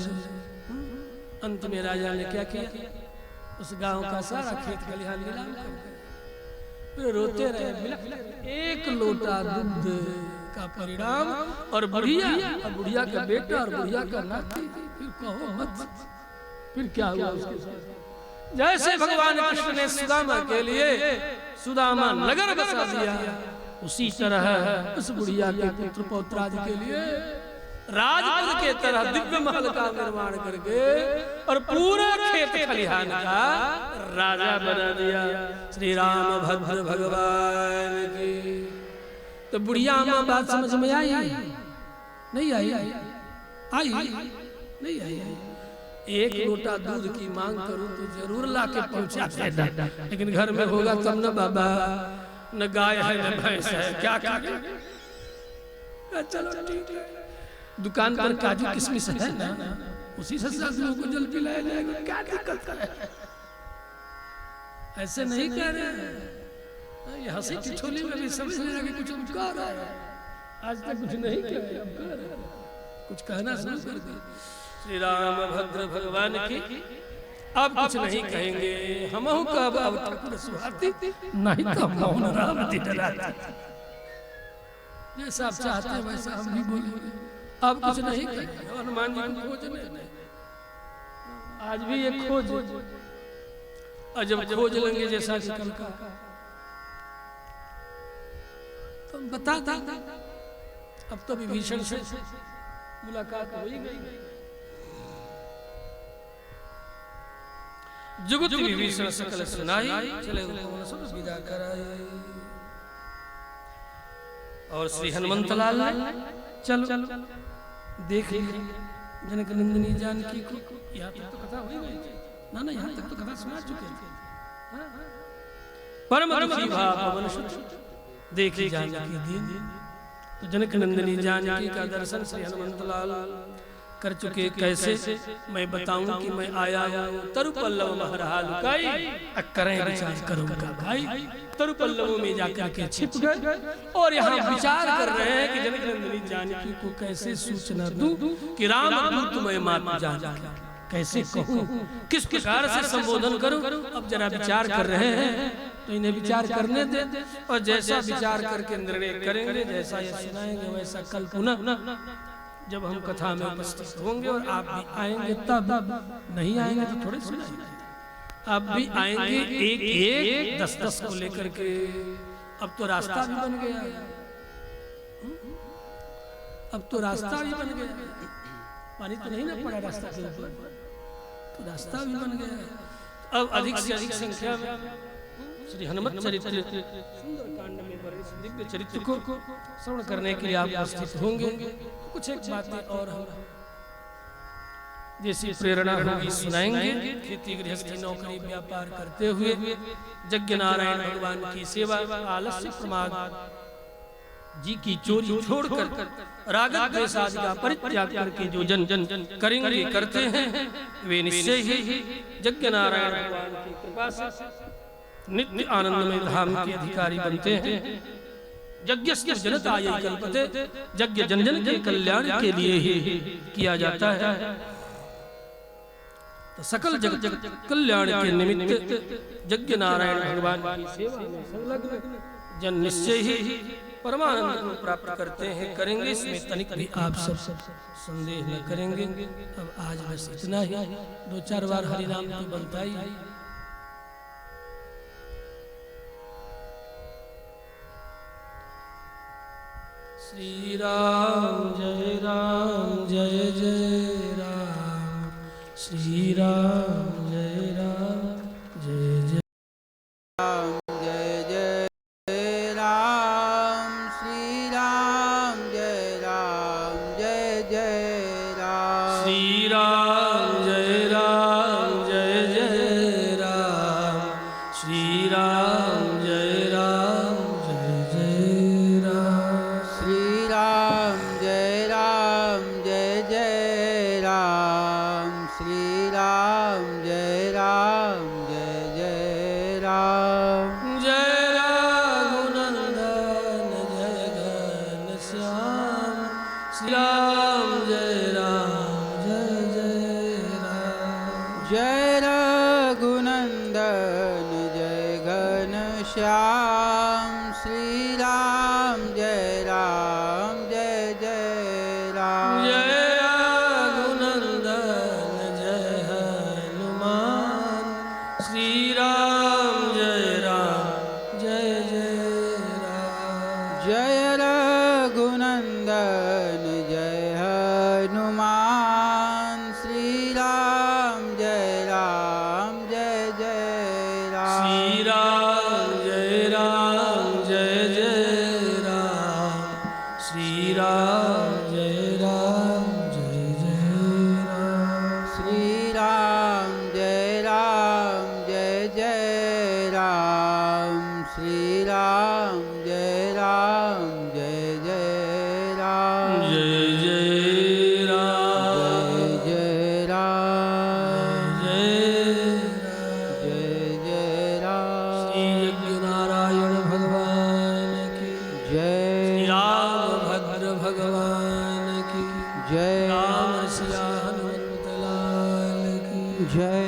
अंत में राजा ने क्या किया, उस गांव का सारा खेत खलिहान नीलाम कर दिया। फिर रोते रहे, एक लोटा दूध का परिणाम, और बुढ़िया का बेटा और बुढ़िया का नाती। फिर कहो मत, फिर क्या हुआ उसके साथ? जैसे भगवान कृष्ण ने सुदामा के लिए सुदामा नगर बसा दिया, उसी तरह उस बुढ़िया के पुत्र पौत्रादि के लिए राजपुर के तरह दिव्य महल का निर्माण करके और पूरे खेत खलिहान का राजा बना दिया। श्री राम भद्र भगवान की। तो बुढ़िया माँ बात समझ में आई? नहीं आई? नहीं आई। एक लोटा दूध की मांग करूं तो जरूर लाके पहुंचा देना, लेकिन घर में होगा तब न बाबा, न गाय है न भैंस है, क्या करें? चलो ठीक है, दुकान पर काजू किशमिश है ना, उसी से साधुओं को जल पिलाया जाएगा, क्या दिक्कत है? ऐसे नहीं कह रहे हैं, ये हंसी ठिठोली में भी समझ लेना कि कुछ हम कह रहे हैं। आज तक कुछ नहीं कह रहे, अब कह रहे हैं, कुछ कहना शुरू कर दिया। श्री राम भद्र भगवान की अब कुछ नहीं कहेंगे, हम कब अब ठाकुर सुहाती नहीं तो मौन राम दिन रात। जैसा आप चाहते हैं वैसा हम भी बोलेंगे, अब कुछ नहीं कहेंगे। हनुमान जी को खोजने आज भी ये खोज, और जब खोज लेंगे जैसा कि कल का तो बता था। अब तो विभीषण से मुलाकात हो ही गई। जुगुत विभीषण सकल सुनाई, चले सब विदा कराए। और श्री हनुमंत लाल चलो देख जनक नंदिनी जानकी को। यहाँ तक तो कथा हो गई ना, यहाँ तक तो कथा सुना चुके हैं। परम दुखी भाव पवन सुत देखी जानकी दीन। तो जनक नंदिनी जानकी का दर्शन श्री हनुमंत लाल कर चुके। कैसे मैं बताऊं कि मैं आया हूं तरु पल्लव महरहा लुकाई, करें विचार करूंगा भाई। तरु पल्लवों में जाकर के छिप गए और यहाँ विचार कर रहे हैं कि जनक नंदिनी जानकी को कैसे सूचना दूं कि राम दूत मैं मात जानकी, कैसे कहूं, किस प्रकार से संबोधन करूं। अब जरा विचार कर रहे हैं, तो इन्हें विचार करने दे, और जैसा विचार करके निर्णय करेंगे, जैसा ये सुनाएंगे वैसा कल पुनः जब हम कथा में उपस्थित होंगे और आप भी आएंगे तब, नहीं आएंगे तो थोड़े सुनाएंगे। आप भी आएंगे एक एक 10-10 को लेकर के। अब तो रास्ता भी बन गया, अब तो रास्ता भी बन गया। पानी तो नहीं ना पड़ा रास्ता के ऊपर, तो रास्ता भी बन गया। अब अधिक से अधिक संख्या में श्री हनुमत चरित्र सुंदर कांड में दिव्य चरित्र को श्रवण करने के लिए आप उपस्थित होंगे। कुछ एक बातें और हम जैसी प्रेरणा होगी सुनाएंगे। खेती गृहस्थी नौकरी व्यापार करते हुए यज्ञ नारायण भगवान की सेवा, आलस्य प्रमाद जी की चोरी छोड़कर राग द्वेष आदि का परित्याग करके जो जन करेंगे करते हैं, वे निश्चय ही यज्ञ नारायण भगवान की कृपा से नित्य आनंदमय धाम के अधिकारी बनते हैं। यज्ञस्य जनतायै कल्पते, यज्ञ जन जन के कल्याण के लिए ही किया जाता है। तो सकल जगत कल्याण के निमित्त यज्ञ नारायण भगवान की सेवा में संलग्न जन निश्चय ही परमानंद को प्राप्त करते हैं, करेंगे। इसमें तनिक भी आप सब संदेह न करेंगे। अब आज बस इतना ही, 2-4 बार हरि नाम तो बनता ही। श्री राम जय जय राम, श्री राम जय जय राम जय जय राम, श्री राम जय जय राम, श्री राम जय जय राम, श्री राम जय जय राम, श्री राम जय जय राम, श्री राम श्याम श्री राम जय जय राम। जय रघुनंदन जय हनुमान श्री राम जय जय राम। जय रघुनंदन जय हनुमान श्री राम जय जय राम। श्री राम जय जय राम। श्री राम जय जय राम। श्री राम जय जय राम। श्री राम जय जय राम। जय जय राम। जय राम। जय जय राम। श्री यज्ञनारायण भगवान की जय। श्री रामभद्र भगवान की जय। राम सिया हनुमत लाल की जय।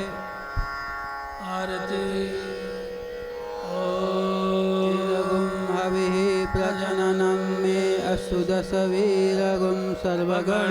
आरती। वीरगुं हविः प्रजननं मे अस्तु दशवीरगुं सर्वगण